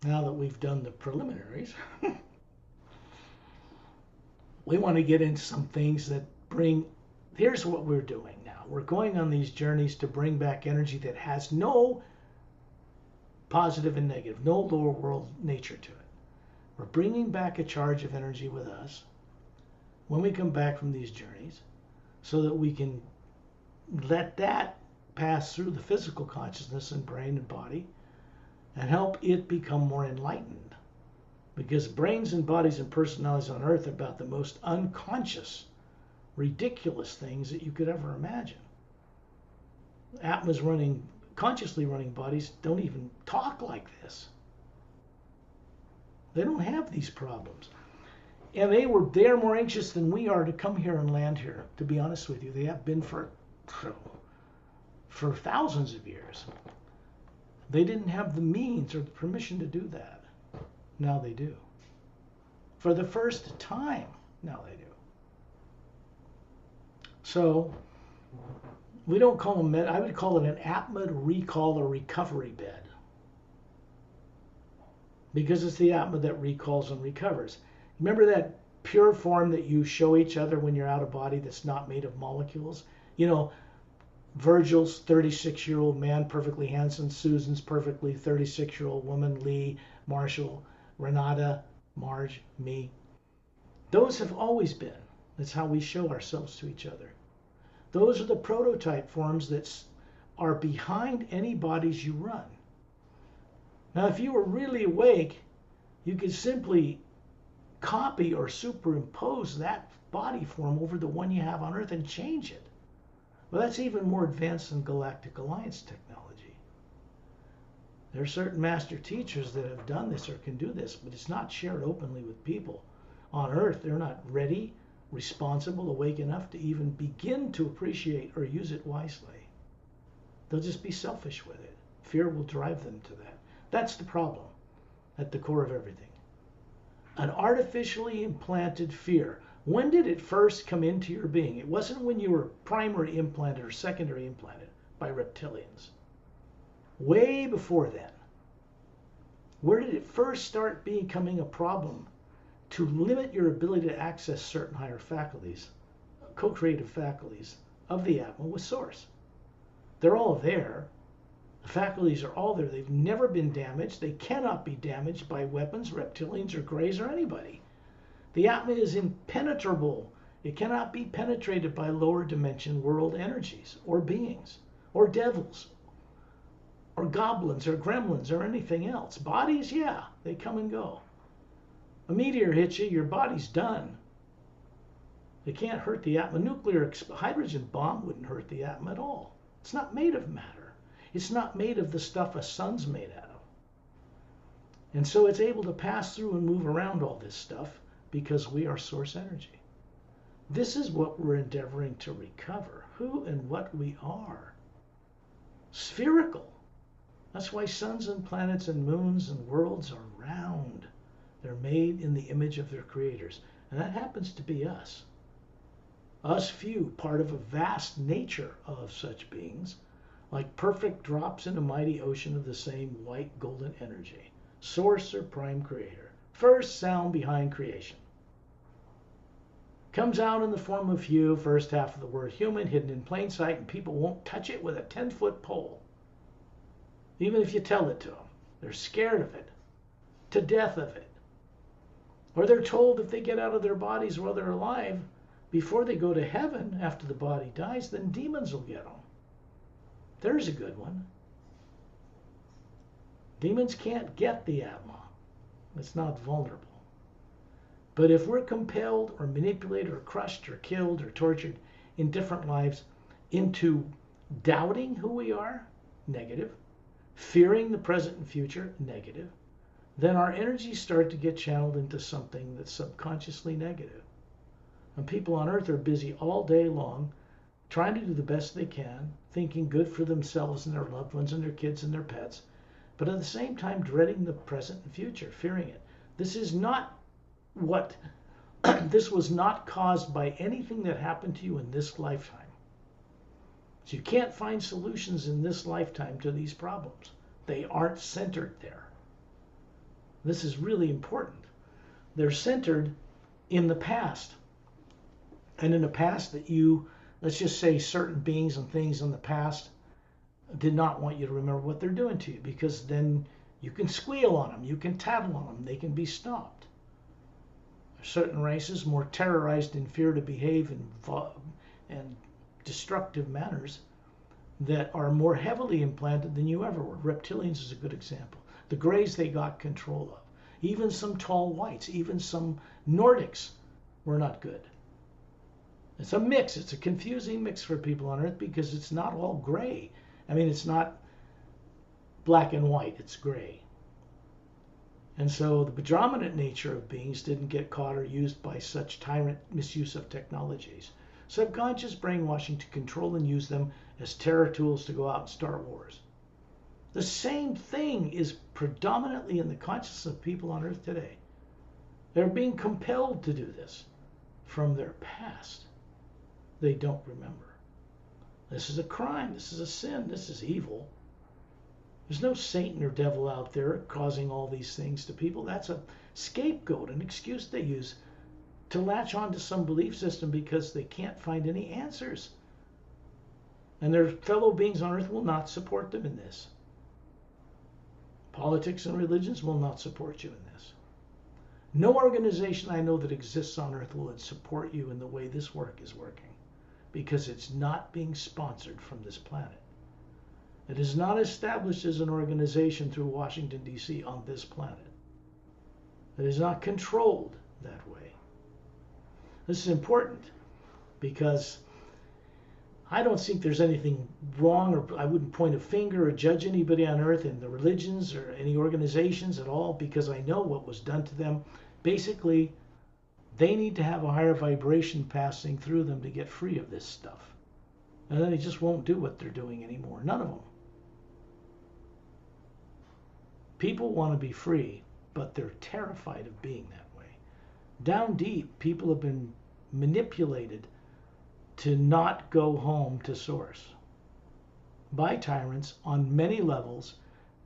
Now that we've done the preliminaries, we want to get into some things that bring. Here's what we're doing now. We're going on these journeys to bring back energy that has no positive and negative, no lower world nature to it. We're bringing back a charge of energy with us when we come back from these journeys so that we can let that pass through the physical consciousness and brain and body and help it become more enlightened. Because brains and bodies and personalities on earth are about the most unconscious, ridiculous things that you could ever imagine. Atma's consciously running bodies don't even talk like this. They don't have these problems. And they are more anxious than we are to come here and land here, to be honest with you. They have been for thousands of years. They didn't have the means or the permission to do that. Now they do. For the first time, now they do. So, we don't call them I would call it an Atma recall or recovery bed. Because it's the Atma that recalls and recovers. Remember that pure form that you show each other when you're out of body that's not made of molecules? You know, Virgil's 36-year-old man, perfectly handsome. Susan's perfectly 36-year-old woman. Lee, Marshall, Renata, Marge, me. Those have always been. That's how we show ourselves to each other. Those are the prototype forms that are behind any bodies you run. Now, if you were really awake, you could simply copy or superimpose that body form over the one you have on Earth and change it. Well, that's even more advanced than Galactic Alliance technology. There are certain master teachers that have done this or can do this, but it's not shared openly with people. On Earth, they're not ready, responsible, awake enough to even begin to appreciate or use it wisely. They'll just be selfish with it. Fear will drive them to that. That's the problem at the core of everything. An artificially implanted fear. When did it first come into your being? It wasn't when you were primary implanted or secondary implanted by reptilians. Way before then. Where did it first start becoming a problem to limit your ability to access certain higher faculties, co-creative faculties of the Atma with Source? They're all there. The faculties are all there. They've never been damaged. They cannot be damaged by weapons, reptilians, or greys, or anybody. The Atma is impenetrable. It cannot be penetrated by lower dimension world energies, or beings, or devils, or goblins, or gremlins, or anything else. Bodies, yeah, they come and go. A meteor hits you, your body's done. It can't hurt the Atma. Nuclear hydrogen bomb wouldn't hurt the Atma at all. It's not made of matter. It's not made of the stuff a sun's made out of. And so it's able to pass through and move around all this stuff because we are source energy. This is what we're endeavoring to recover, who and what we are. Spherical. That's why suns and planets and moons and worlds are round. They're made in the image of their creators. And that happens to be us. Us few, part of a vast nature of such beings, like perfect drops in a mighty ocean of the same white golden energy. Source or prime creator. First sound behind creation. Comes out in the form of few, first half of the word human, hidden in plain sight, and people won't touch it with a 10-foot pole. Even if you tell it to them. They're scared of it. To death of it. Or they're told if they get out of their bodies while they're alive, before they go to heaven after the body dies, then demons will get them. There's a good one. Demons can't get the Atma. It's not vulnerable. But if we're compelled or manipulated or crushed or killed or tortured in different lives into doubting who we are, negative, fearing the present and future, negative, then our energies start to get channeled into something that's subconsciously negative. And people on Earth are busy all day long trying to do the best they can, thinking good for themselves and their loved ones and their kids and their pets, but at the same time dreading the present and future, fearing it. This is not what, this was not caused by anything that happened to you in this lifetime. So you can't find solutions in this lifetime to these problems. They aren't centered there. This is really important. They're centered in the past. And in the past that you, let's just say certain beings and things in the past did not want you to remember what they're doing to you, because then you can squeal on them, you can tattle on them, they can be stopped. Certain races more terrorized in fear to behave in destructive manners that are more heavily implanted than you ever were. Reptilians is a good example. The Greys they got control of. Even some tall whites, even some Nordics were not good. It's a mix. It's a confusing mix for people on Earth because it's not all gray. I mean, it's not black and white. It's gray. And so the predominant nature of beings didn't get caught or used by such tyrant misuse of technologies. Subconscious brainwashing to control and use them as terror tools to go out and start wars. The same thing is predominantly in the consciousness of people on Earth today. They're being compelled to do this from their past. They don't remember. This is a crime. This is a sin. This is evil. There's no Satan or devil out there causing all these things to people. That's a scapegoat, an excuse they use to latch onto some belief system because they can't find any answers. And their fellow beings on Earth will not support them in this. Politics and religions will not support you in this. No organization I know that exists on Earth will support you in the way this work is working, because it's not being sponsored from this planet. It is not established as an organization through Washington, D.C. on this planet. It is not controlled that way. This is important because I don't think there's anything wrong, or I wouldn't point a finger or judge anybody on Earth in the religions or any organizations at all, because I know what was done to them. Basically, they need to have a higher vibration passing through them to get free of this stuff. And then they just won't do what they're doing anymore. None of them. People want to be free, but they're terrified of being that way. Down deep, people have been manipulated to not go home to source by tyrants on many levels: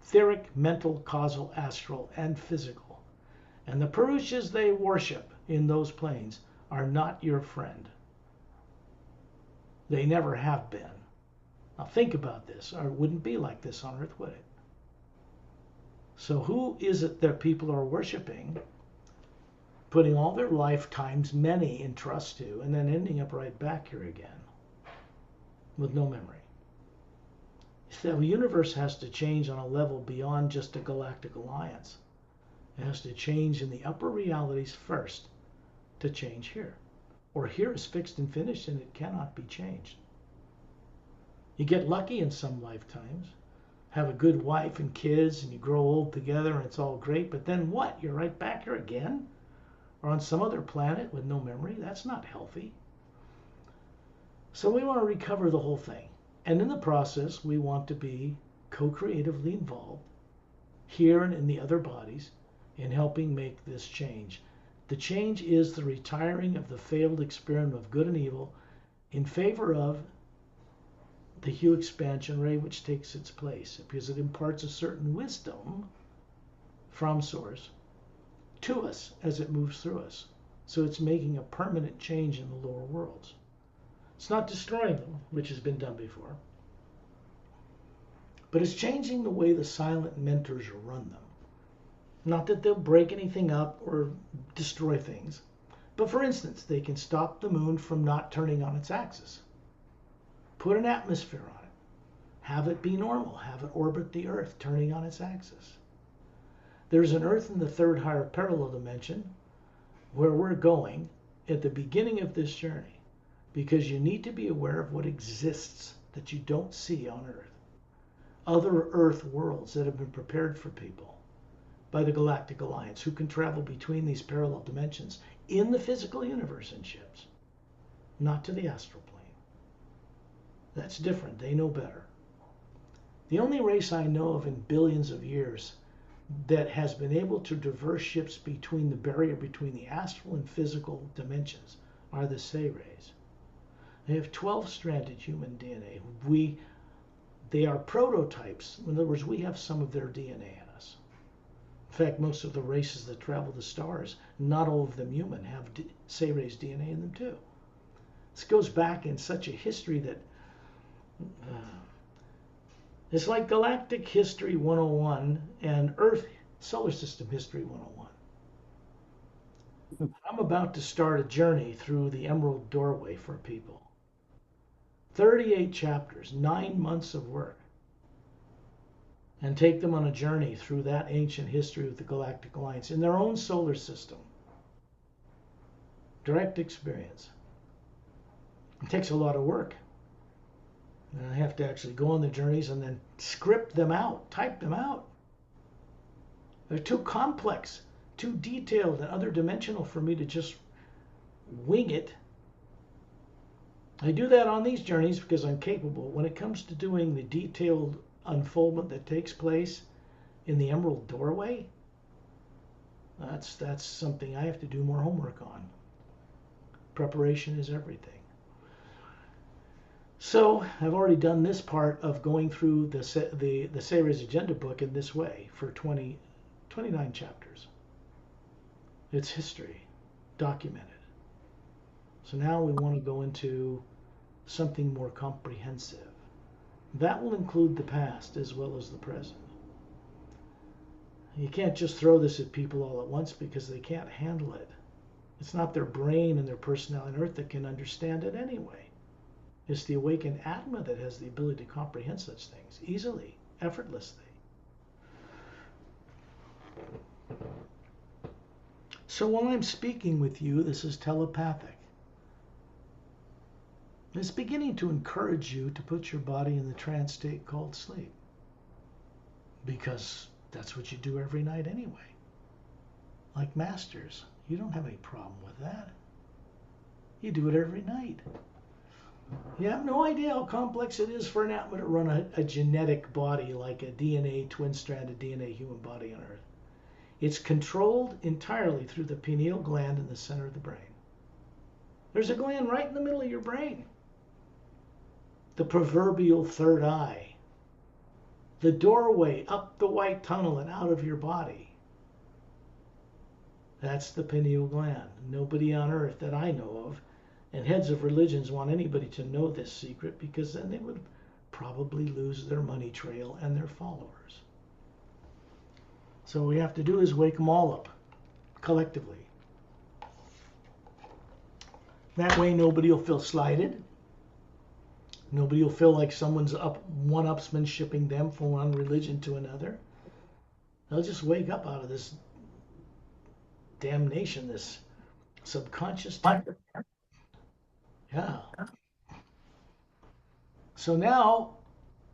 etheric, mental, causal, astral, and physical. And the Purushas they worship in those planes are not your friend. They never have been. Now think about this, or it wouldn't be like this on Earth, would it? So who is it that people are worshiping, putting all their lifetimes, many, in trust to, and then ending up right back here again with no memory? The universe has to change on a level beyond just a galactic alliance. It has to change in the upper realities first to change here. Or here is fixed and finished and it cannot be changed. You get lucky in some lifetimes, have a good wife and kids, and you grow old together and it's all great, but then what? You're right back here again? Or on some other planet with no memory? That's not healthy. So we want to recover the whole thing. And in the process, we want to be co-creatively involved here and in the other bodies in helping make this change. The change is the retiring of the failed experiment of good and evil in favor of the Hue expansion ray, which takes its place because it imparts a certain wisdom from Source to us as it moves through us. So it's making a permanent change in the lower worlds. It's not destroying them, which has been done before, but it's changing the way the silent mentors run them. Not that they'll break anything up or destroy things, but for instance, they can stop the moon from not turning on its axis. Put an atmosphere on it. Have it be normal. Have it orbit the Earth, turning on its axis. There's an Earth in the third higher parallel dimension where we're going at the beginning of this journey, because you need to be aware of what exists that you don't see on Earth. Other Earth worlds that have been prepared for people by the Galactic Alliance, who can travel between these parallel dimensions in the physical universe in ships, not to the astral plane. That's different. They know better. The only race I know of in billions of years that has been able to traverse ships between the barrier between the astral and physical dimensions are the Say rays. They have 12-stranded human DNA. They are prototypes. In other words, we have some of their DNA in us. In fact, most of the races that travel the stars, not all of them human, have Sayre's DNA in them too. This goes back in such a history that it's like Galactic History 101 and Earth Solar System History 101. I'm about to start a journey through the Emerald Doorway for people. 38 chapters, 9 months of work, and take them on a journey through that ancient history of the Galactic Alliance in their own solar system. Direct experience. It takes a lot of work. And I have to actually go on the journeys and then script them out, type them out. They're too complex, too detailed, and other dimensional for me to just wing it. I do that on these journeys because I'm capable. When it comes to doing the detailed unfoldment that takes place in the Emerald Doorway, that's something I have to do more homework on. Preparation is everything. So I've already done this part of going through the Sayre's Agenda book in this way for 29 chapters. It's history, documented. So now we want to go into something more comprehensive. That will include the past as well as the present. You can't just throw this at people all at once because they can't handle it. It's not their brain and their personality on Earth that can understand it anyway. It's the awakened Atma that has the ability to comprehend such things easily, effortlessly. So while I'm speaking with you, this is telepathic. It's beginning to encourage you to put your body in the trance state called sleep. Because that's what you do every night anyway. Like masters, you don't have any problem with that. You do it every night. You have no idea how complex it is for an Atma to run a genetic body like a DNA, twin-stranded DNA human body on Earth. It's controlled entirely through the pineal gland in the center of the brain. There's a gland right in the middle of your brain. The proverbial third eye. The doorway up the white tunnel and out of your body. That's the pineal gland. Nobody on Earth that I know of, and heads of religions, want anybody to know this secret because then they would probably lose their money trail and their followers. So what we have to do is wake them all up collectively. That way nobody will feel slighted. Nobody will feel like someone's one-upsmanshiping them from one religion to another. They'll just wake up out of this damnation, this subconscious temper. Yeah. So now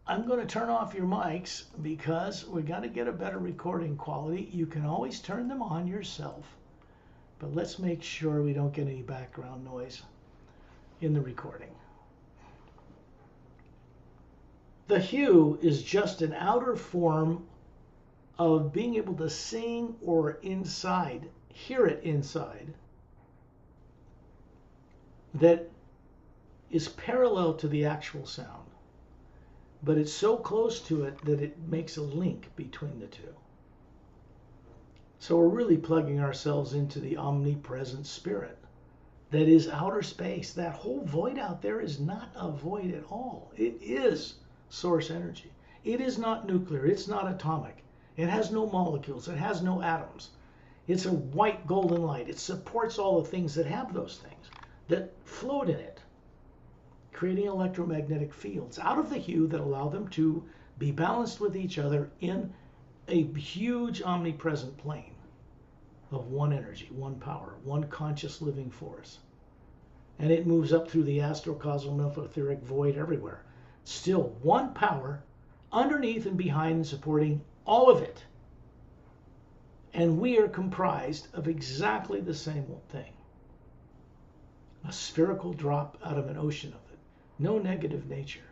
I'm going to turn off your mics because we got to get a better recording quality. You can always turn them on yourself, but let's make sure we don't get any background noise in the recording. The hue is just an outer form of being able to sing or inside, hear it inside, that is parallel to the actual sound, but it's so close to it that it makes a link between the two. So we're really plugging ourselves into the omnipresent spirit that is outer space. That whole void out there is not a void at all. It is source energy. It is not nuclear. It's not atomic. It has no molecules. It has no atoms. It's a white golden light. It supports all the things that have those things, that float in it, creating electromagnetic fields out of the hue that allow them to be balanced with each other in a huge omnipresent plane of one energy, one power, one conscious living force. And it moves up through the astrocausal mental etheric void everywhere. Still one power underneath and behind and supporting all of it. And we are comprised of exactly the same thing. A spherical drop out of an ocean of it. No negative nature.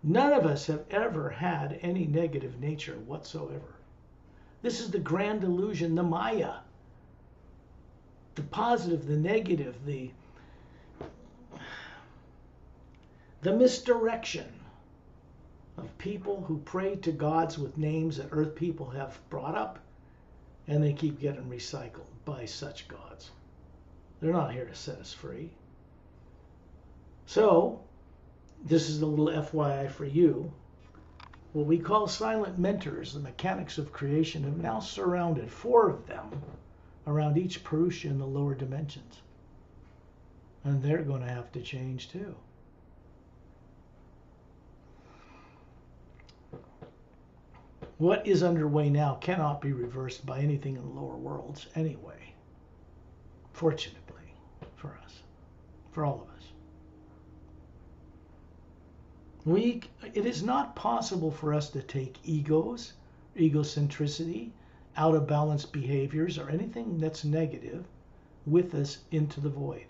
None of us have ever had any negative nature whatsoever. This is the grand illusion, the Maya. The positive, the negative, the misdirection of people who pray to gods with names that Earth people have brought up And they keep getting recycled by such gods. They're not here to set us free. So, this is a little FYI for you. What we call silent mentors, the mechanics of creation, have now surrounded 4 of them around each Purusha in the lower dimensions. And they're going to have to change too. What is underway now cannot be reversed by anything in the lower worlds anyway. Fortunately for us, for all of us. It is not possible for us to take egos, egocentricity, out of balance behaviors, or anything that's negative with us into the void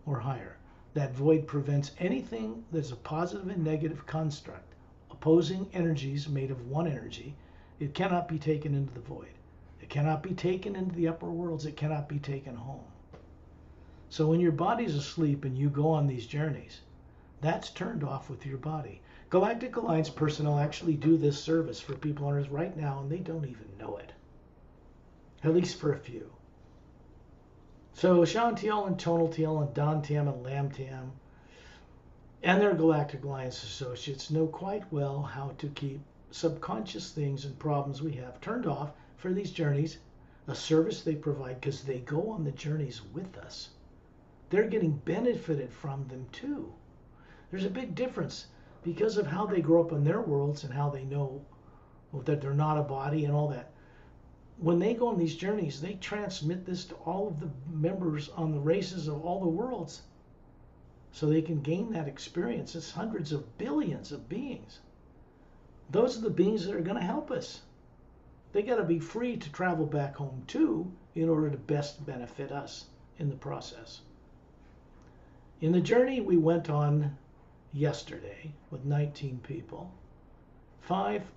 or higher. That void prevents anything that's a positive and negative construct. Opposing energies made of one energy, it cannot be taken into the void. It cannot be taken into the upper worlds. It cannot be taken home. So when your body's asleep and you go on these journeys, that's turned off with your body. Galactic Alliance personnel actually do this service for people on Earth right now, and they don't even know it. At least for a few. So Shantiel and Tonaltiel and Dantiam and Lamtiam and their Galactic Alliance associates know quite well how to keep subconscious things and problems we have turned off for these journeys, a service they provide because they go on the journeys with us. They're getting benefited from them too. There's a big difference because of how they grow up in their worlds and how they know that they're not a body and all that. When they go on these journeys, they transmit this to all of the members on the races of all the worlds so they can gain that experience. It's hundreds of billions of beings. Those are the beings that are going to help us. They got to be free to travel back home too in order to best benefit us in the process. In the journey we went on yesterday with 19 people,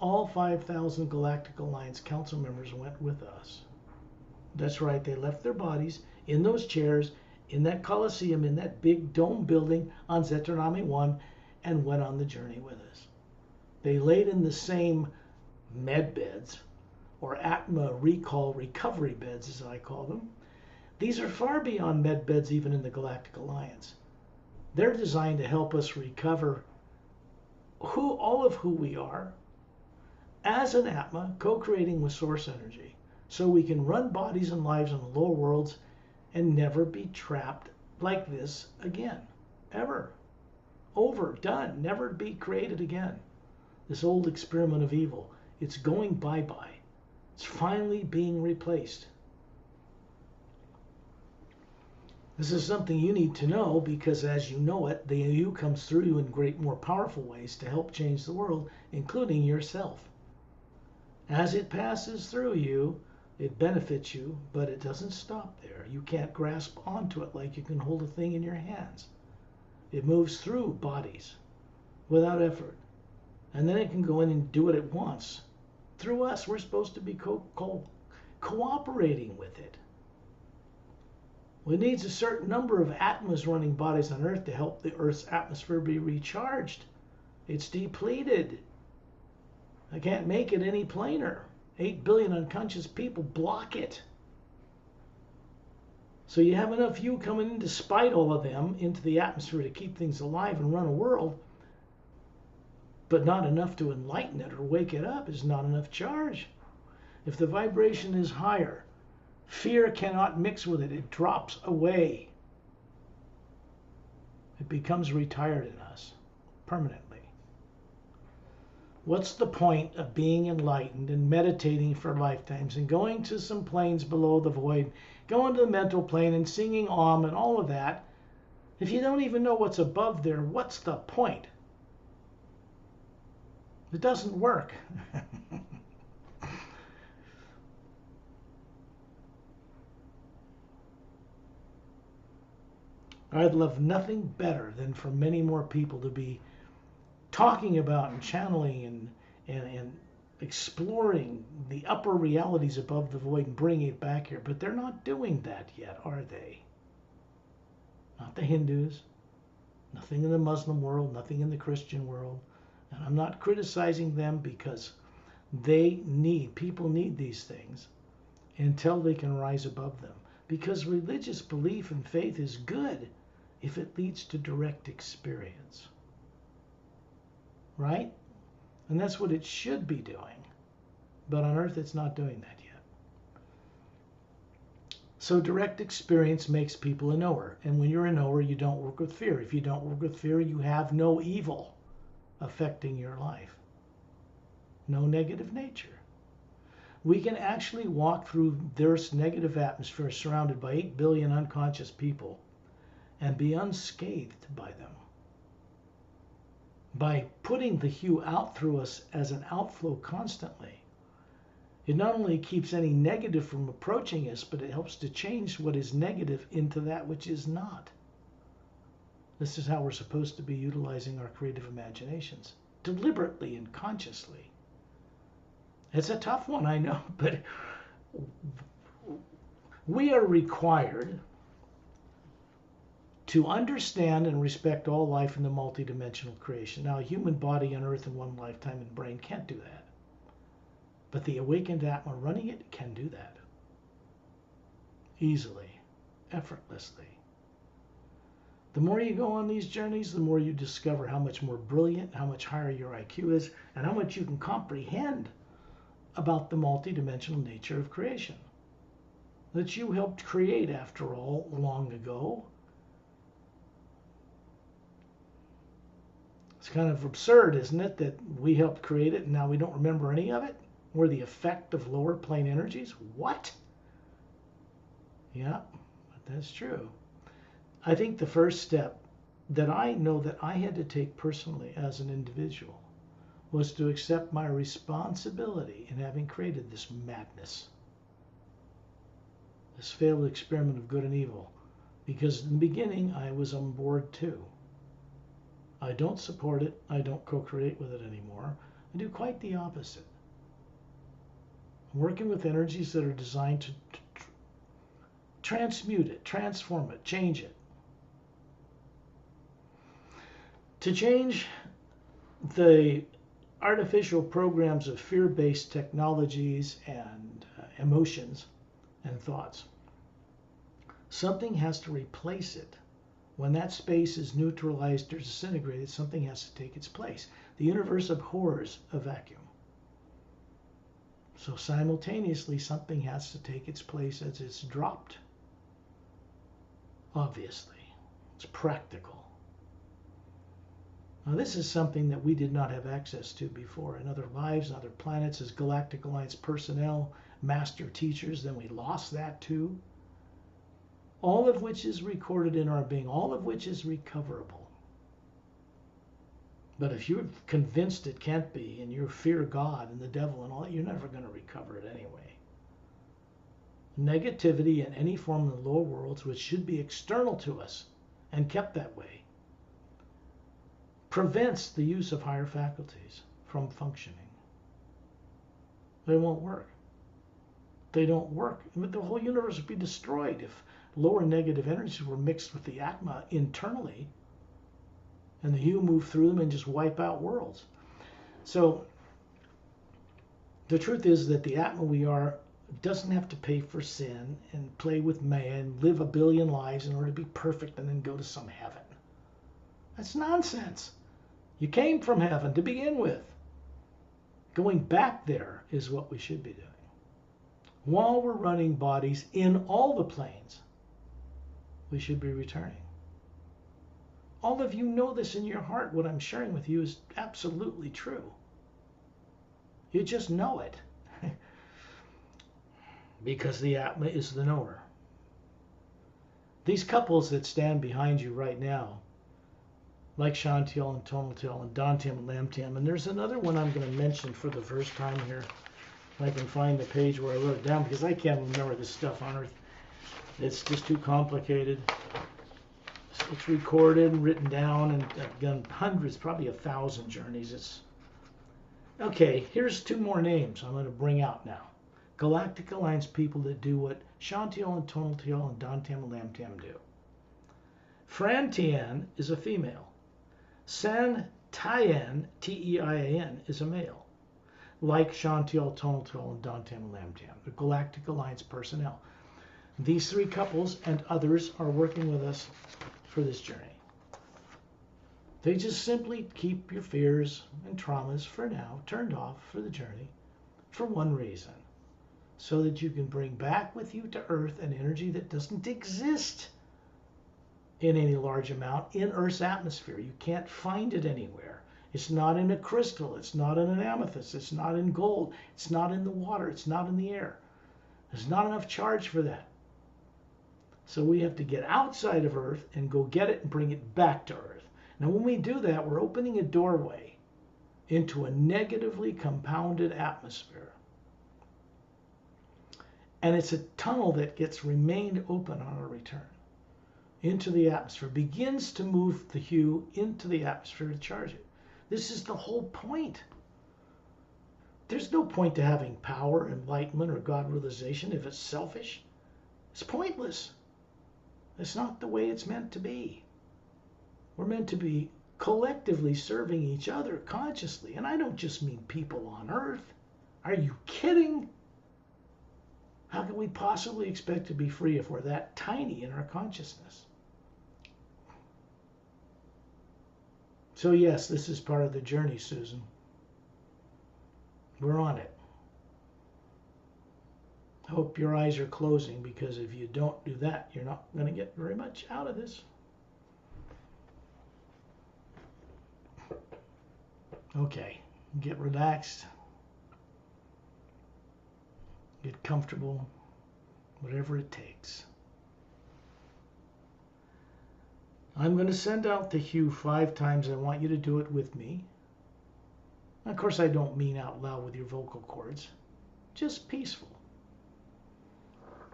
all 5,000 Galactic Alliance Council members went with us. That's right, they left their bodies in those chairs, in that Colosseum, in that big dome building on Zetranami 1, and went on the journey with us. They laid in the same med beds, or Atma recall recovery beds as I call them. These are far beyond med beds even in the Galactic Alliance. They're designed to help us recover all of who we are as an Atma, co-creating with source energy, so we can run bodies and lives in the lower worlds and never be trapped like this again, ever. Over, done, never be created again. This old experiment of evil, it's going bye-bye. It's finally being replaced. This is something you need to know because as you know it, the AU comes through you in great, more powerful ways to help change the world, including yourself. As it passes through you, it benefits you, but it doesn't stop there. You can't grasp onto it like you can hold a thing in your hands. It moves through bodies without effort. And then it can go in and do what it wants. Through us, we're supposed to be cooperating with it. Well, it needs a certain number of Atmas running bodies on Earth to help the Earth's atmosphere be recharged. It's depleted. I can't make it any plainer. 8 billion unconscious people block it. So you have enough you coming in despite all of them into the atmosphere to keep things alive and run a world, but not enough to enlighten it or wake it up is not enough charge. If the vibration is higher, fear cannot mix with it. It drops away. It becomes retired in us permanently. What's the point of being enlightened and meditating for lifetimes and going to some planes below the void, going to the mental plane and singing Om and all of that, if you don't even know what's above there? What's the point? It doesn't work. I'd love nothing better than for many more people to be talking about and channeling and exploring the upper realities above the void and bringing it back here. But they're not doing that yet, are they? Not the Hindus, nothing in the Muslim world, nothing in the Christian world. And I'm not criticizing them because people need these things. until they can rise above them. Because religious belief and faith is good if it leads to direct experience. Right? And that's what it should be doing. But on earth, it's not doing that yet. So direct experience makes people a knower. And when you're a knower, you don't work with fear. If you don't work with fear, you have no evil affecting your life. No negative nature. We can actually walk through this negative atmosphere surrounded by 8 billion unconscious people and be unscathed by them. By putting the hue out through us as an outflow constantly, it not only keeps any negative from approaching us, but it helps to change what is negative into that which is not. This is how we're supposed to be utilizing our creative imaginations, deliberately and consciously. It's a tough one, I know, but we are required to understand and respect all life in the multidimensional creation. Now, a human body on Earth in one lifetime and brain can't do that. But the awakened Atma running it can do that. Easily, effortlessly. The more you go on these journeys, the more you discover how much more brilliant, how much higher your IQ is, and how much you can comprehend about the multidimensional nature of creation that you helped create, after all, long ago. It's kind of absurd, isn't it, that we helped create it and now we don't remember any of it? We're the effect of lower plane energies? What? Yeah, that's true. I think the first step that I know that I had to take personally as an individual was to accept my responsibility in having created this madness, this failed experiment of good and evil, because in the beginning I was on board too. I don't support it. I don't co-create with it anymore. I do quite the opposite. I'm working with energies that are designed to transmute it, transform it, change it. To change the artificial programs of fear-based technologies and emotions and thoughts. Something has to replace it. When that space is neutralized or disintegrated, something has to take its place. The universe abhors a vacuum. So simultaneously, something has to take its place as it's dropped. Obviously, it's practical. Now, this is something that we did not have access to before in other lives, other planets, as Galactic Alliance personnel, master teachers. Then we lost that too. All of which is recorded in our being, all of which is recoverable. But if you're convinced it can't be, and you fear God and the devil and all that, you're never going to recover it anyway. Negativity in any form of the lower worlds, which should be external to us and kept that way, prevents the use of higher faculties from functioning. They won't work. They don't work. The whole universe would be destroyed if lower negative energies were mixed with the Atma internally, and the hue moved through them and just wipe out worlds. So the truth is that the Atma we are doesn't have to pay for sin and play with man, live a billion lives in order to be perfect and then go to some heaven. That's nonsense. You came from heaven to begin with. Going back there is what we should be doing. While we're running bodies in all the planes, we should be returning. All of you know this in your heart. What I'm sharing with you is absolutely true. You just know it. Because the Atma is the knower. These couples that stand behind you right now, like Shantiel and Tonaltiel and Dantium and Lamtium, and there's another one I'm going to mention for the first time here. If I can find the page where I wrote it down, because I can't remember this stuff on Earth. It's just too complicated. It's recorded and written down, and I've done hundreds, probably 1,000 journeys. Okay, here's 2 more names I'm going to bring out now. Galactic Alliance people that do what Shantiel and Tonaltiel and Dantium and Lamtium do. Fran Tian is a female. San Taian, T-E-I-A-N, is a male. like Shantiel, Tonal, and Dantam Lamtam, the Galactic Alliance personnel. These three couples and others are working with us for this journey. They just simply keep your fears and traumas for now turned off for the journey for one reason, so that you can bring back with you to Earth an energy that doesn't exist in any large amount in Earth's atmosphere. You can't find it anywhere. It's not in a crystal. It's not in an amethyst. It's not in gold. It's not in the water. It's not in the air. There's not enough charge for that. So we have to get outside of Earth and go get it and bring it back to Earth. Now, when we do that, we're opening a doorway into a negatively compounded atmosphere. And it's a tunnel that gets remained open on our return into the atmosphere, begins to move the hue into the atmosphere to charge it. This is the whole point. There's no point to having power, enlightenment, or God realization if it's selfish. It's pointless. It's not the way it's meant to be. We're meant to be collectively serving each other consciously. And I don't just mean people on Earth. Are you kidding? How can we possibly expect to be free if we're that tiny in our consciousness? So yes, this is part of the journey, Susan. We're on it. I hope your eyes are closing, because if you don't do that, you're not going to get very much out of this. Okay, get relaxed. Get comfortable, whatever it takes. I'm going to send out the hue 5 times. I want you to do it with me. Of course, I don't mean out loud with your vocal cords. Just peaceful.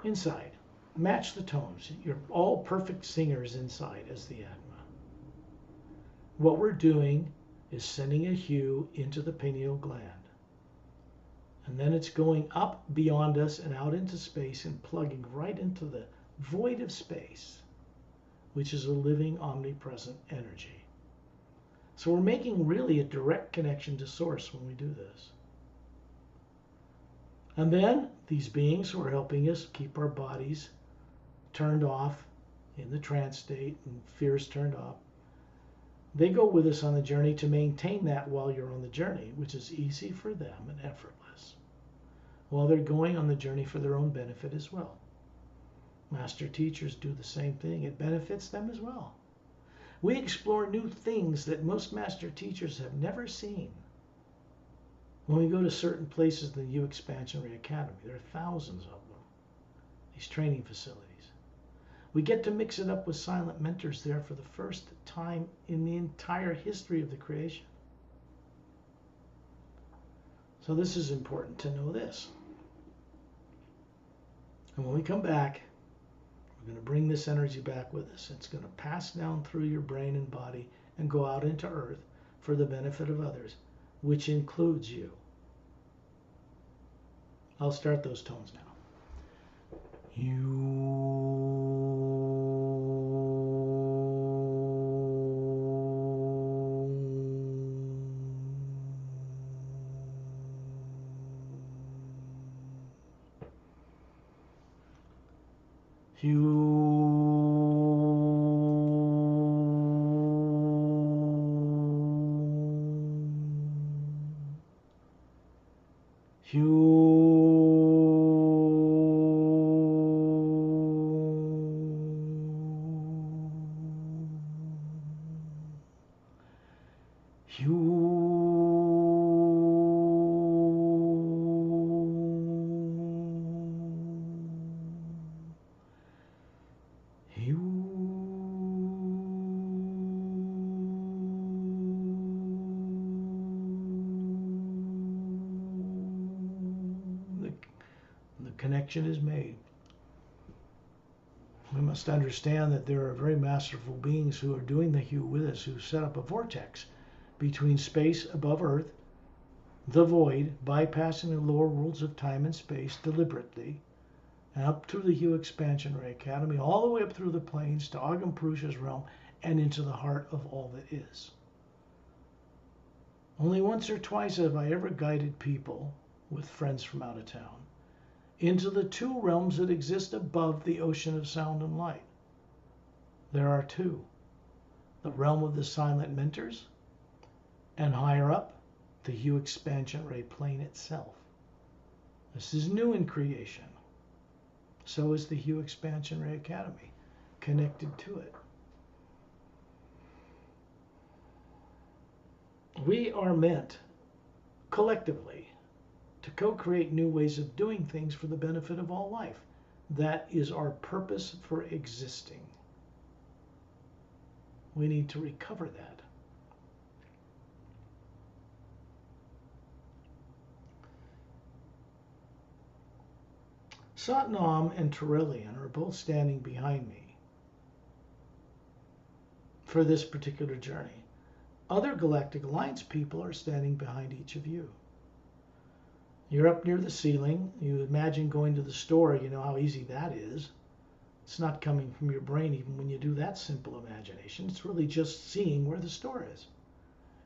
Inside. Match the tones. You're all perfect singers inside as the Atma. What we're doing is sending a hue into the pineal gland. And then it's going up beyond us and out into space and plugging right into the void of space, which is a living, omnipresent energy. So we're making really a direct connection to Source when we do this. And then these beings who are helping us keep our bodies turned off in the trance state and fears turned off, they go with us on the journey to maintain that while you're on the journey, which is easy for them and effortless, while they're going on the journey for their own benefit as well. Master teachers do the same thing. It benefits them as well. We explore new things that most master teachers have never seen. When we go to certain places in the U Expansionary Academy, there are thousands of them, these training facilities. We get to mix it up with silent mentors there for the first time in the entire history of the creation. So this is important to know this. And when we come back, we're going to bring this energy back with us. It's going to pass down through your brain and body and go out into Earth for the benefit of others, which includes you. I'll start those tones now. Connection is made. We must understand that there are very masterful beings who are doing the hue with us, who set up a vortex between space above Earth, the void, bypassing the lower worlds of time and space deliberately, and up through the Hue Expansionary Academy, all the way up through the planes to Agam Purusha's realm and into the heart of all that is. Only once or twice have I ever guided people, with friends from out of town, into the two realms that exist above the ocean of sound and light. There are two: the realm of the silent mentors, and higher up, the Hue expansion ray plane itself. This is new in creation. So is the Hue Expansion Ray Academy, connected to it. We are meant, collectively, to co-create new ways of doing things for the benefit of all life. That is our purpose for existing. We need to recover that. Satnam and Torellian are both standing behind me for this particular journey. Other Galactic Alliance people are standing behind each of you. You're up near the ceiling. You imagine going to the store. You know how easy that is. It's not coming from your brain even when you do that simple imagination. It's really just seeing where the store is.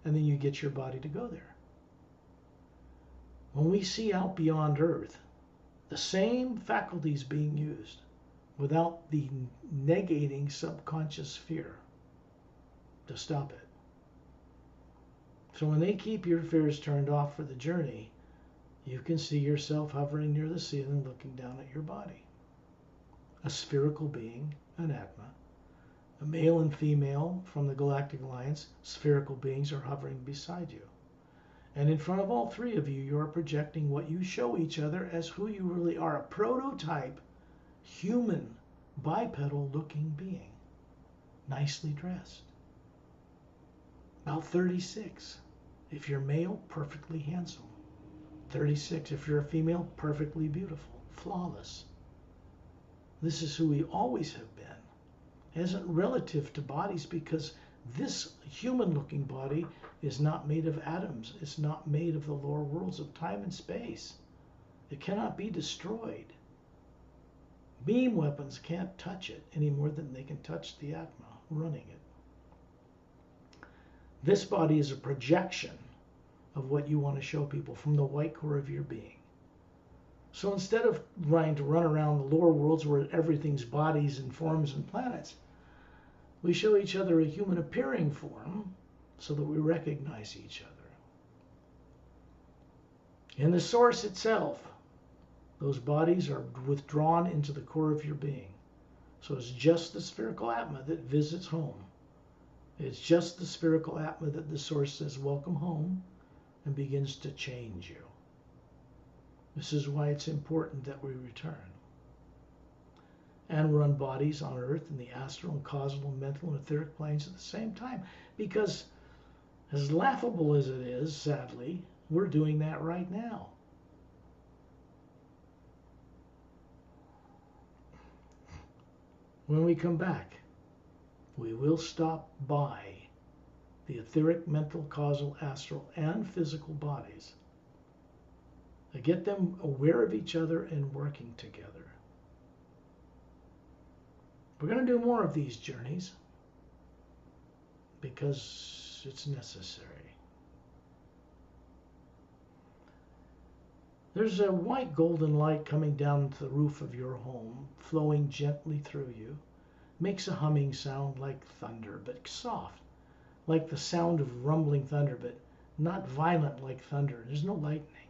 And then you get your body to go there. When we see out beyond Earth, the same faculties being used without the negating subconscious fear to stop it. So when they keep your fears turned off for the journey, you can see yourself hovering near the ceiling looking down at your body. A spherical being, an Atma. A male and female from the Galactic Alliance, spherical beings are hovering beside you. And in front of all three of you, you are projecting what you show each other as who you really are, a prototype, human, bipedal-looking being, nicely dressed. About 36. If you're male, perfectly handsome. 36. If you're a female, perfectly beautiful, flawless. This is who we always have been. It isn't relative to bodies because this human-looking body is not made of atoms. It's not made of the lower worlds of time and space. It cannot be destroyed. Beam weapons can't touch it any more than they can touch the Atma running it. This body is a projection of what you want to show people from the white core of your being. So instead of trying to run around the lower worlds where everything's bodies and forms and planets, we show each other a human appearing form so that we recognize each other. In the source itself, those bodies are withdrawn into the core of your being. So it's just the spherical Atma that visits home. It's just the spherical Atma that the source says, welcome home, and begins to change you. This is why it's important that we return and run bodies on Earth in the astral and causal and mental and etheric planes at the same time. Because as laughable as it is, sadly, we're doing that right now. When we come back, we will stop by the etheric, mental, causal, astral, and physical bodies to get them aware of each other and working together. We're going to do more of these journeys because it's necessary. There's a white golden light coming down to the roof of your home, flowing gently through you. Makes a humming sound like thunder, but soft, like the sound of rumbling thunder, but not violent like thunder. There's no lightning.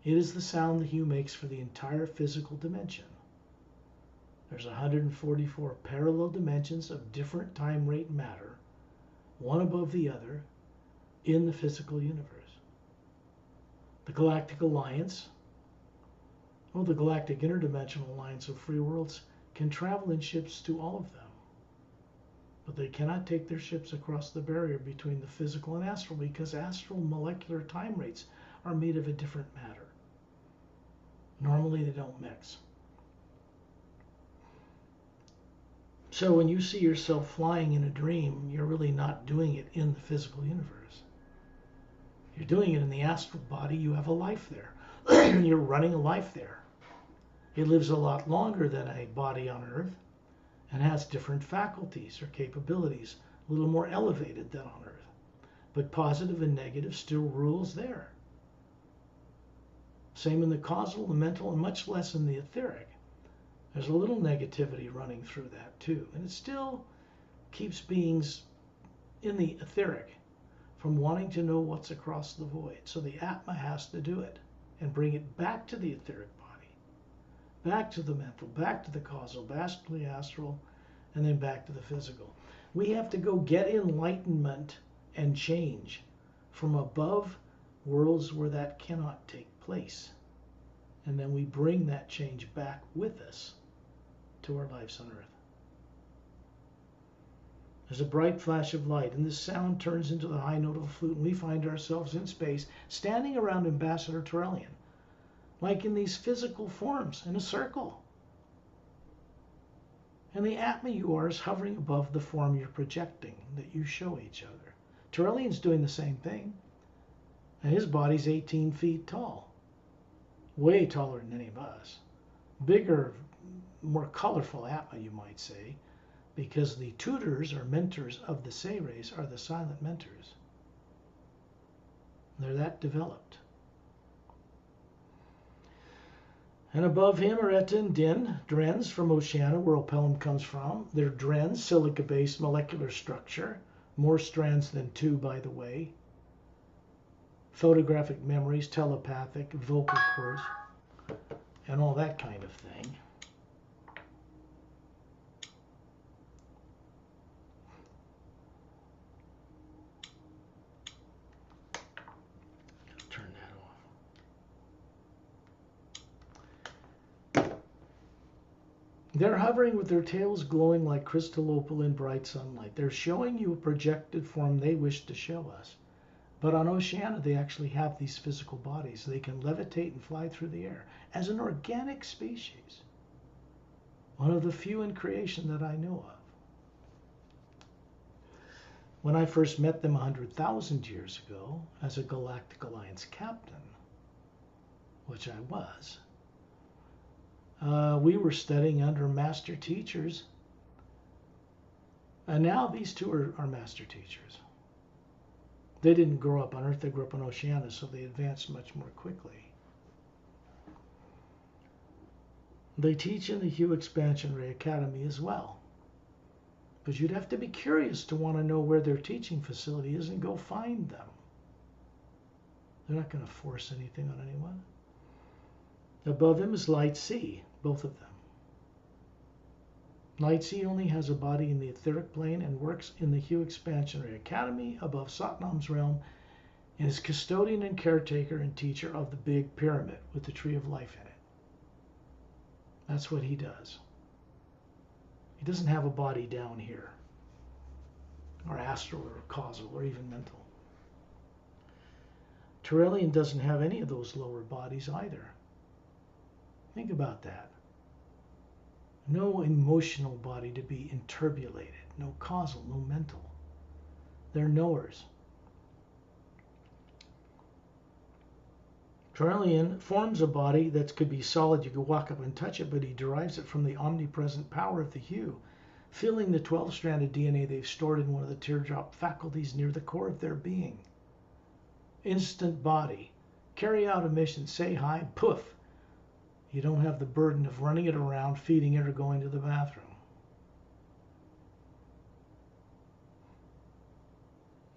It is the sound the Hue makes for the entire physical dimension. There's 144 parallel dimensions of different time rate matter, one above the other, in the physical universe. The Galactic Alliance, the Galactic Interdimensional Alliance of Free Worlds, can travel in ships to all of them. But they cannot take their ships across the barrier between the physical and astral because astral molecular time rates are made of a different matter. Normally they don't mix. So when you see yourself flying in a dream, you're really not doing it in the physical universe. You're doing it in the astral body. You have a life there. You're running a life there. It lives a lot longer than a body on Earth and has different faculties or capabilities, a little more elevated than on Earth. but positive and negative still rules there. Same in the causal, the mental, and much less in the etheric. There's a little negativity running through that too, and it still keeps beings in the etheric from wanting to know what's across the void. So the Atma has to do it and bring it back to the etheric body, back to the mental, back to the causal, back to the astral, and then back to the physical. We have to go get enlightenment and change from above worlds where that cannot take place. And then we bring that change back with us to our lives on earth. There's a bright flash of light, and this sound turns into the high note of a flute, and we find ourselves in space, standing around Ambassador Torellian, like in these physical forms, in a circle. And the Atma you are is hovering above the form you're projecting, that you show each other. Torellian's doing the same thing, and his body's 18 feet tall, way taller than any of us. Bigger, more colorful Atma, you might say, because the tutors or mentors of the Say race are the silent mentors. They're that developed. And above him are Etta and Din, Drens from Oceania, where Opelum comes from. They're Drens, silica-based molecular structure, more strands than 2, by the way. Photographic memories, telepathic, vocal cords, and all that kind of thing. Turn that off. They're hovering with their tails glowing like crystal opal in bright sunlight. They're showing you a projected form they wish to show us. But on Oceania, they actually have these physical bodies. They can levitate and fly through the air as an organic species. One of the few in creation that I know of. When I first met them 100,000 years ago as a Galactic Alliance captain, which I was, we were studying under master teachers. And now these two are master teachers. They didn't grow up on Earth, they grew up on Oceania, so they advanced much more quickly. They teach in the Hugh Expansion Ray Academy as well. But you'd have to be curious to want to know where their teaching facility is and go find them. They're not going to force anything on anyone. Above him is Light C, both of them. Light C only has a body in the etheric plane and works in the Hugh Expansion Ray Academy above Satnam's realm and is custodian and caretaker and teacher of the Big Pyramid with the Tree of Life in it. That's what he does. He doesn't have a body down here, or astral, or causal, or even mental. Torellian doesn't have any of those lower bodies either. Think about that. No emotional body to be interbulated, no causal, no mental. They're knowers. Torellian forms a body that could be solid, you could walk up and touch it, but he derives it from the omnipresent power of the Hugh, filling the 12-stranded DNA they've stored in one of the teardrop faculties near the core of their being. Instant body. Carry out a mission, say hi, poof. You don't have the burden of running it around, feeding it, or going to the bathroom.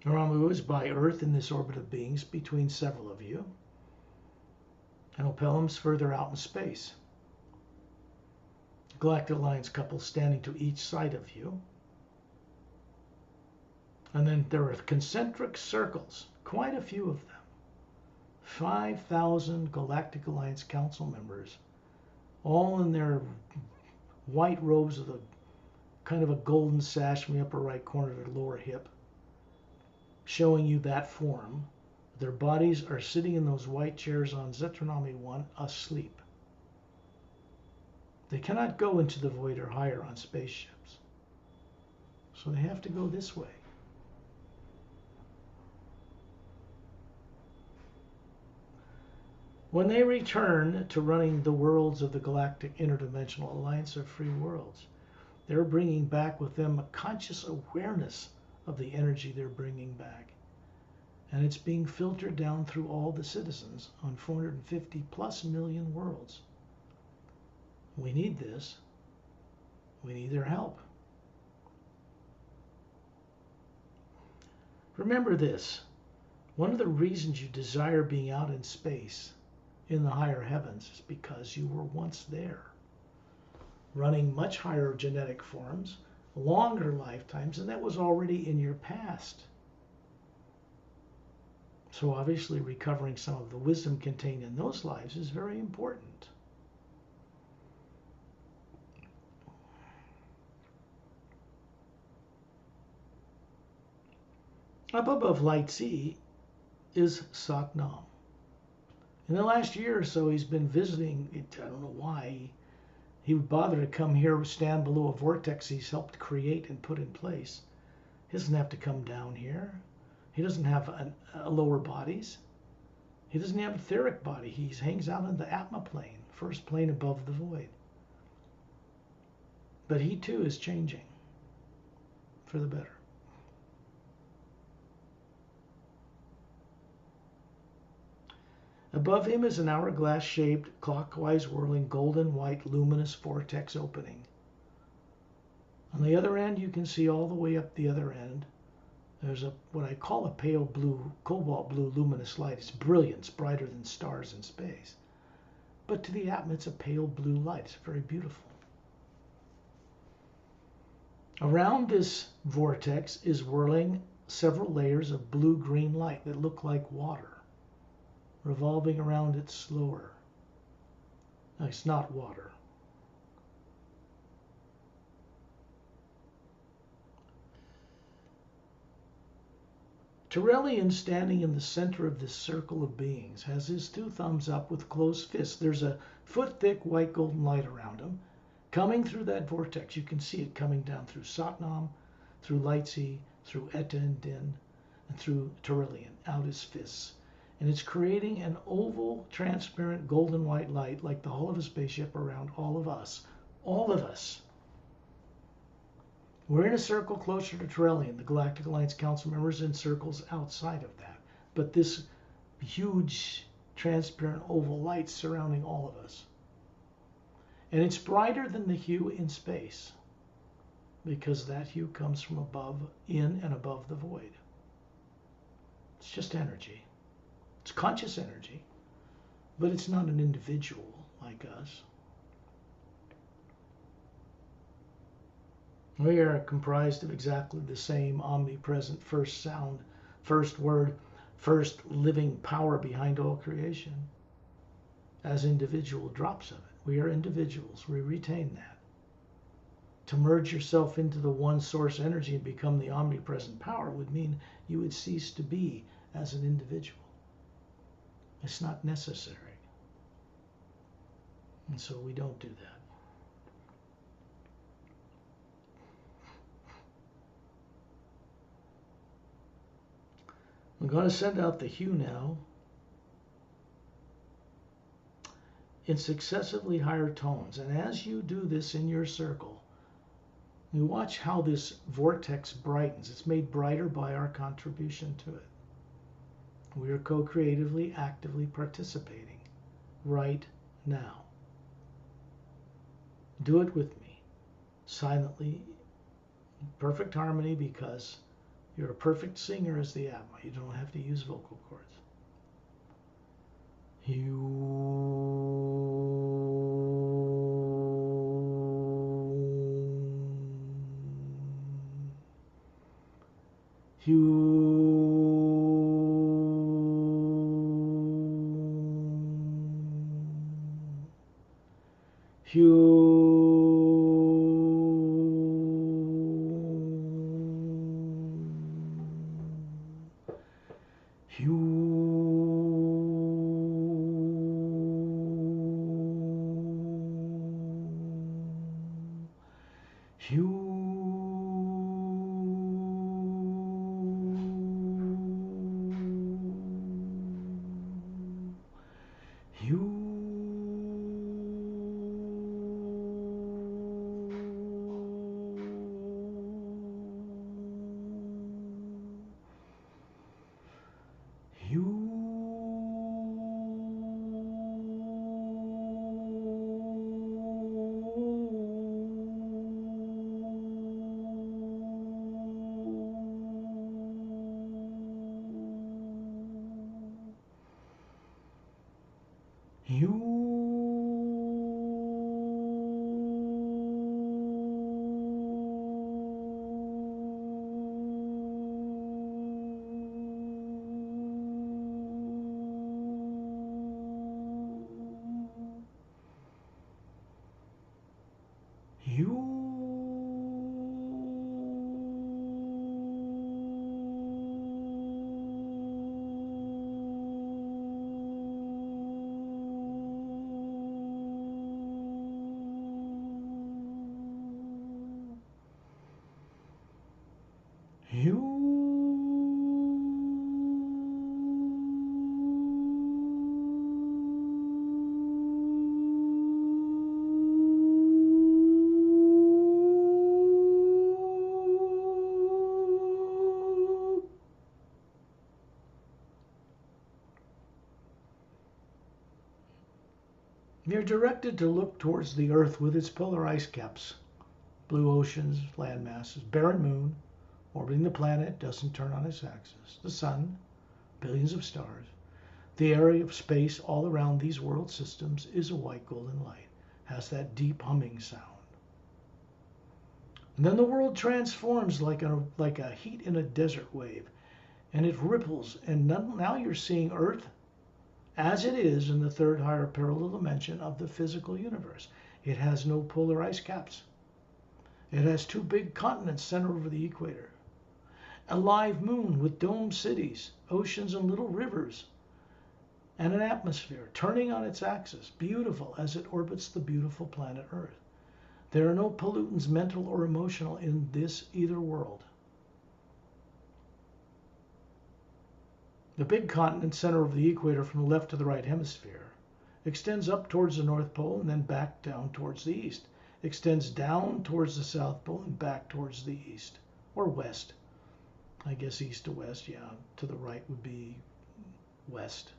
Ramu is by Earth in this orbit of beings between several of you. And Opelum's further out in space. Galactic Alliance couples standing to each side of you. And then there are concentric circles, quite a few of them. 5,000 Galactic Alliance Council members, all in their white robes with a kind of a golden sash from the upper right corner to the lower hip, showing you that form. Their bodies are sitting in those white chairs on Zetronomy 1, asleep. They cannot go into the void or higher on spaceships. So they have to go this way. When they return to running the worlds of the Galactic Interdimensional Alliance of Free Worlds, they're bringing back with them a conscious awareness of the energy they're bringing back. And it's being filtered down through all the citizens on 450 plus million worlds. We need this. We need their help. Remember this. One of the reasons you desire being out in space, in the higher heavens, is because you were once there, running much higher genetic forms, longer lifetimes, and that was already in your past. So obviously recovering some of the wisdom contained in those lives is very important. Up above Light C is Satnam. In the last year or so, he's been visiting. I don't know why he would bother to come here, stand below a vortex he's helped create and put in place. He doesn't have to come down here. He doesn't have lower bodies. He doesn't have an etheric body. He hangs out in the Atma plane, first plane above the void. But he too is changing for the better. Above him is an hourglass-shaped, clockwise whirling, golden white luminous vortex opening. On the other end, you can see all the way up the other end, there's what I call a pale blue, cobalt blue luminous light. It's brilliant. It's brighter than stars in space. But to the Atma, it's a pale blue light. It's very beautiful. Around this vortex is whirling several layers of blue-green light that look like water, revolving around it slower. No, it's not water. Torellian, standing in the center of this circle of beings, has his two thumbs up with closed fists. There's a foot-thick white golden light around him. Coming through that vortex, you can see it coming down through Satnam, through Lightsea, through Eta and Din, and through Torellian, out his fists. And it's creating an oval, transparent, golden white light like the hull of a spaceship around all of us. All of us. We're in a circle closer to Torellian. The Galactic Alliance Council members in circles outside of that. But this huge, transparent oval light surrounding all of us. And it's brighter than the hue in space, because that hue comes from above, in and above the void. It's just energy. It's conscious energy, but it's not an individual like us. We are comprised of exactly the same omnipresent first sound, first word, first living power behind all creation as individual drops of it. We are individuals. We retain that. To merge yourself into the one source energy and become the omnipresent power would mean you would cease to be as an individual. It's not necessary. And so we don't do that. I'm going to send out the hue now in successively higher tones. And as you do this in your circle, you watch how this vortex brightens. It's made brighter by our contribution to it. We are co-creatively, actively participating right now. Do it with me, silently, in perfect harmony, because you're a perfect singer as the Atma. You don't have to use vocal cords. You. You're directed to look towards the Earth with its polar ice caps, blue oceans, land masses, barren moon, orbiting the planet, doesn't turn on its axis, the sun, billions of stars. The area of space all around these world systems is a white golden light, has that deep humming sound. And then the world transforms like a heat in a desert wave, and it ripples, and now you're seeing Earth as it is in the third higher parallel dimension of the physical universe. It has no polar ice caps. It has two big continents centered over the equator. A live moon with domed cities, oceans and little rivers, and an atmosphere turning on its axis, beautiful as it orbits the beautiful planet Earth. There are no pollutants, mental or emotional, in this either world. The big continent center of the equator from the left to the right hemisphere extends up towards the North Pole and then back down towards the east. Extends down towards the South Pole and back towards the east or west. I guess east to west, yeah. To the right would be west.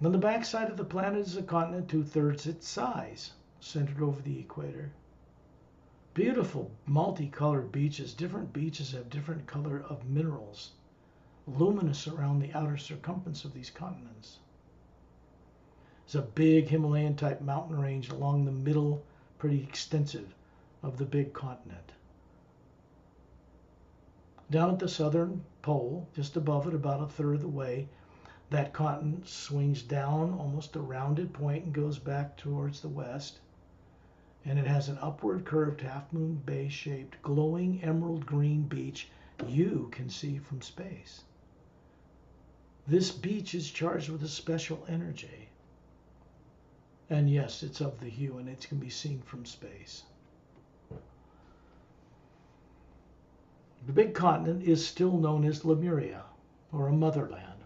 On the back side of the planet is a continent 2/3 its size, centered over the equator. Beautiful multicolored beaches. Different beaches have different color of minerals, luminous around the outer circumference of these continents. There's a big Himalayan type mountain range along the middle, pretty extensive, of the big continent. Down at the southern pole, just above it, about a third of the way, that continent swings down almost a rounded point and goes back towards the west. And it has an upward curved half-moon base-shaped, glowing emerald green beach you can see from space. This beach is charged with a special energy. And yes, it's of the hue and it can be seen from space. The big continent is still known as Lemuria, or a motherland,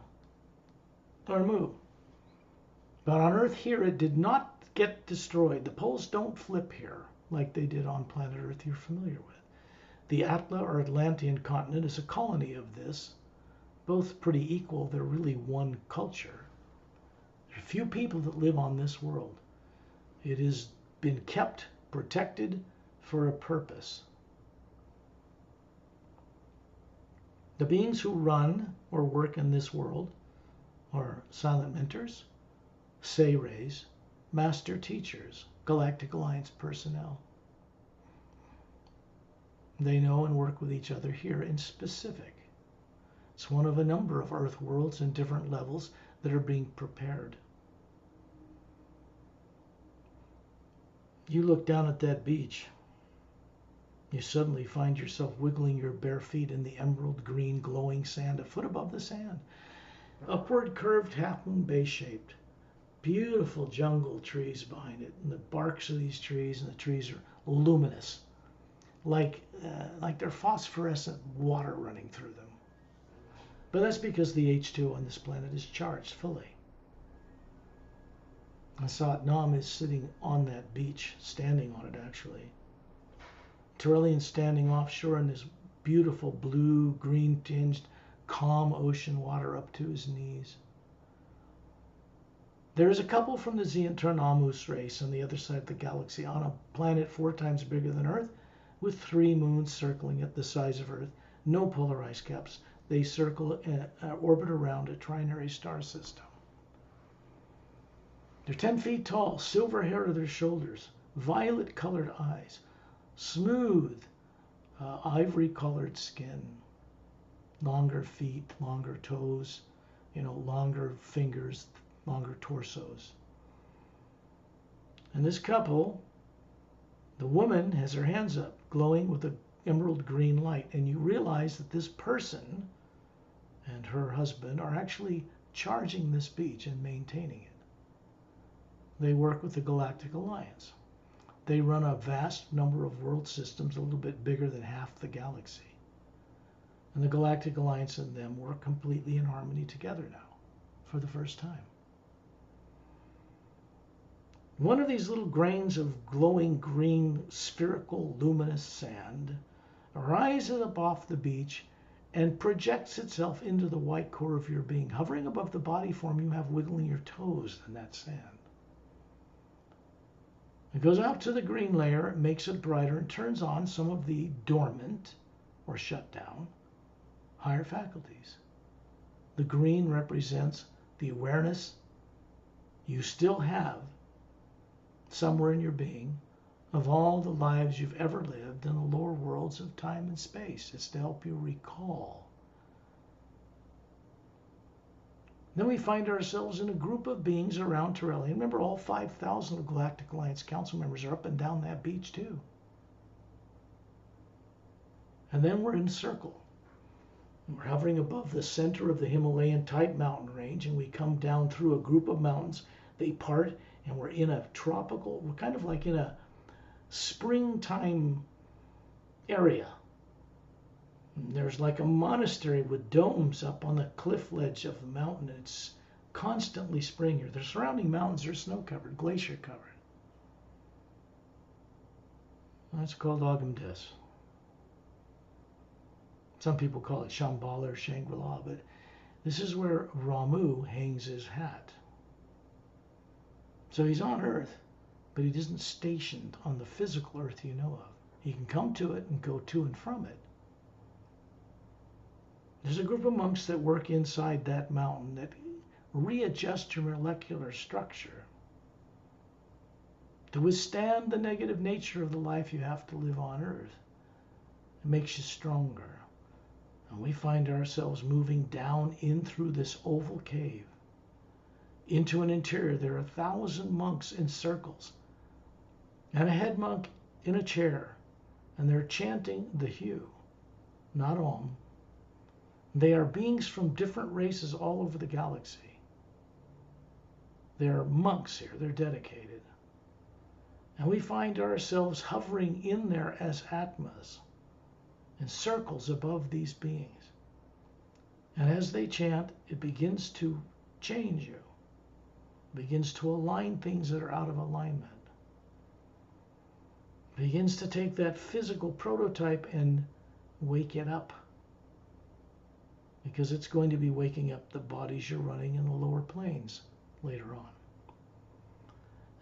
or Mu. But on Earth here, it did not get destroyed. The poles don't flip here like they did on planet Earth you're familiar with. The Atma or Atlantean continent is a colony of this, both pretty equal. They're really one culture. There are few people that live on this world. It has been kept, protected for a purpose. The beings who run or work in this world are silent mentors, Say-Rays, master teachers, Galactic Alliance personnel. They know and work with each other here in specific. It's one of a number of Earth worlds in different levels that are being prepared. You look down at that beach, you suddenly find yourself wiggling your bare feet in the emerald green glowing sand a foot above the sand. Upward curved half-moon base-shaped. Beautiful jungle trees behind it, and the barks of these trees, and the trees are luminous, like they're phosphorescent water running through them. But that's because the H2 on this planet is charged fully. Atma is sitting on that beach, standing on it actually. Torellian standing offshore in this beautiful blue, green tinged, calm ocean water up to his knees. There is a couple from the Xantarnamus race on the other side of the galaxy on a planet 4 times bigger than Earth, with 3 moons circling it the size of Earth, no polar ice caps. They circle orbit around a trinary star system. They're 10 feet tall, silver hair to their shoulders, violet colored eyes, smooth ivory colored skin, longer feet, longer toes, longer fingers, longer torsos. And this couple The woman has her hands up, glowing with an emerald green light, and you realize that this person and her husband are actually charging this beach and maintaining it. They work with the Galactic Alliance. They run a vast number of world systems, a little bit bigger than half the galaxy. And the Galactic Alliance and them work completely in harmony together now, for the first time. One of these little grains of glowing green, spherical, luminous sand rises up off the beach and projects itself into the white core of your being, hovering above the body form you have wiggling your toes in that sand. It goes out to the green layer, it makes it brighter, and turns on some of the dormant, or shut down, higher faculties. The green represents the awareness you still have somewhere in your being of all the lives you've ever lived in the lower worlds of time and space. It's to help you recall. Then we find ourselves in a group of beings around Torellian. Remember, all 5,000 of Galactic Alliance Council members are up and down that beach too. And then we're in a circle. We're hovering above the center of the Himalayan type mountain range, and we come down through a group of mountains. They part, and we're in a tropical, we're kind of like in a springtime area. And there's like a monastery with domes up on the cliff ledge of the mountain. It's constantly spring here. The surrounding mountains are snow covered, glacier covered. That's called Agamdes. Some people call it Shambhala or Shangri-La, but this is where Ramu hangs his hat. So he's on Earth, but he isn't stationed on the physical Earth you know of. He can come to it and go to and from it. There's a group of monks that work inside that mountain that readjust your molecular structure to withstand the negative nature of the life you have to live on Earth. It makes you stronger. And we find ourselves moving down in through this oval cave into an interior. There are 1,000 monks in circles and a head monk in a chair, and they're chanting the hue, not Om. They are beings from different races all over the galaxy. They're monks here, they're dedicated. And we find ourselves hovering in there as Atmas, in circles above these beings. And as they chant, it begins to change you. It begins to align things that are out of alignment. It begins to take that physical prototype and wake it up. Because it's going to be waking up the bodies you're running in the lower planes later on.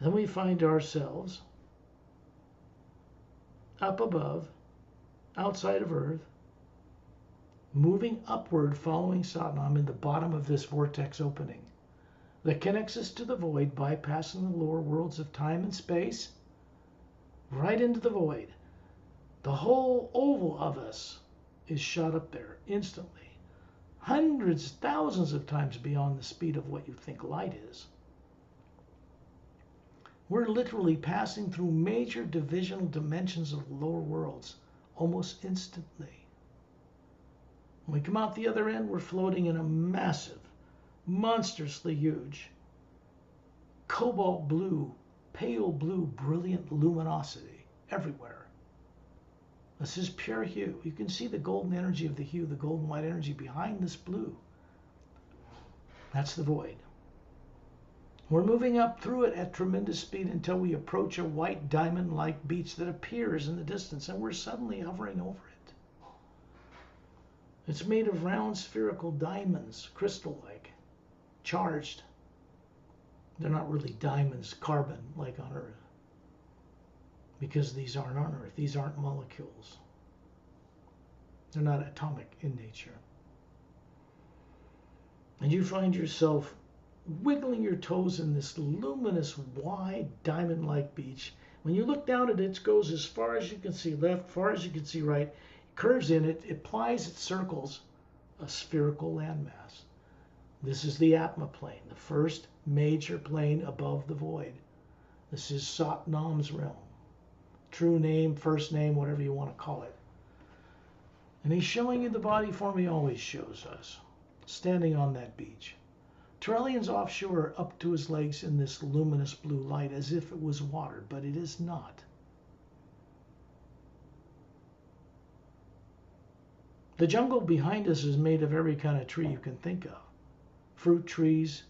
Then we find ourselves up above, outside of Earth, moving upward following Satnam in the bottom of this vortex opening that connects us to the void, bypassing the lower worlds of time and space, right into the void. The whole oval of us is shot up there instantly, hundreds, thousands of times beyond the speed of what you think light is. We're literally passing through major divisional dimensions of the lower worlds almost instantly. When we come out the other end, we're floating in a massive, monstrously huge, cobalt blue, pale blue, brilliant luminosity everywhere. This is pure hue. You can see the golden energy of the hue, the golden white energy behind this blue. That's the void. We're moving up through it at tremendous speed until we approach a white diamond-like beach that appears in the distance, and we're suddenly hovering over it. It's made of round spherical diamonds, crystal-like, charged. They're not really diamonds, carbon, like on Earth. Because these aren't on Earth. These aren't molecules. They're not atomic in nature. And you find yourself wiggling your toes in this luminous, wide, diamond-like beach. When you look down at it, it goes as far as you can see left, far as you can see right. It curves in, it plies its circles, a spherical landmass. This is the Atma plane, the first major plane above the void. This is Satnam's realm. true name, first name, whatever you want to call it. And he's showing you the body form he always shows us, standing on that beach. Torellian's offshore up to his legs in this luminous blue light as if it was water, but it is not. The jungle behind us is made of every kind of tree you can think of. Fruit trees,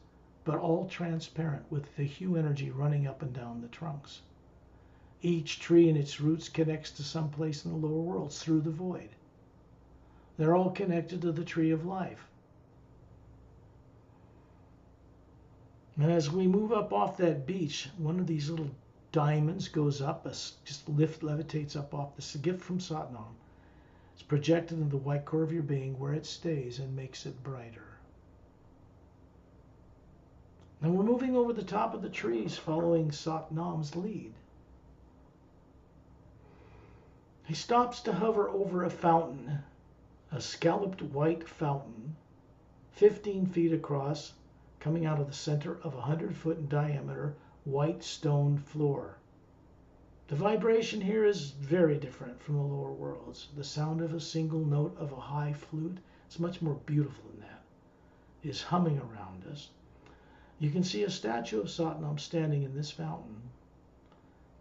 but all transparent with the hue energy running up and down the trunks. Each tree in its roots connects to some place in the lower worlds through the void. They're all connected to the tree of life. And as we move up off that beach, one of these little diamonds goes up, just levitates up off this, a gift from Satnam. It's projected in the white core of your being where it stays and makes it brighter. And we're moving over the top of the trees following Satnam's lead. He stops to hover over a fountain, a scalloped white fountain, 15 feet across, coming out of the center of a 100-foot in diameter white stone floor. The vibration here is very different from the lower worlds. The sound of a single note of a high flute, it's much more beautiful than that, is humming around us. You can see a statue of Satnam standing in this fountain.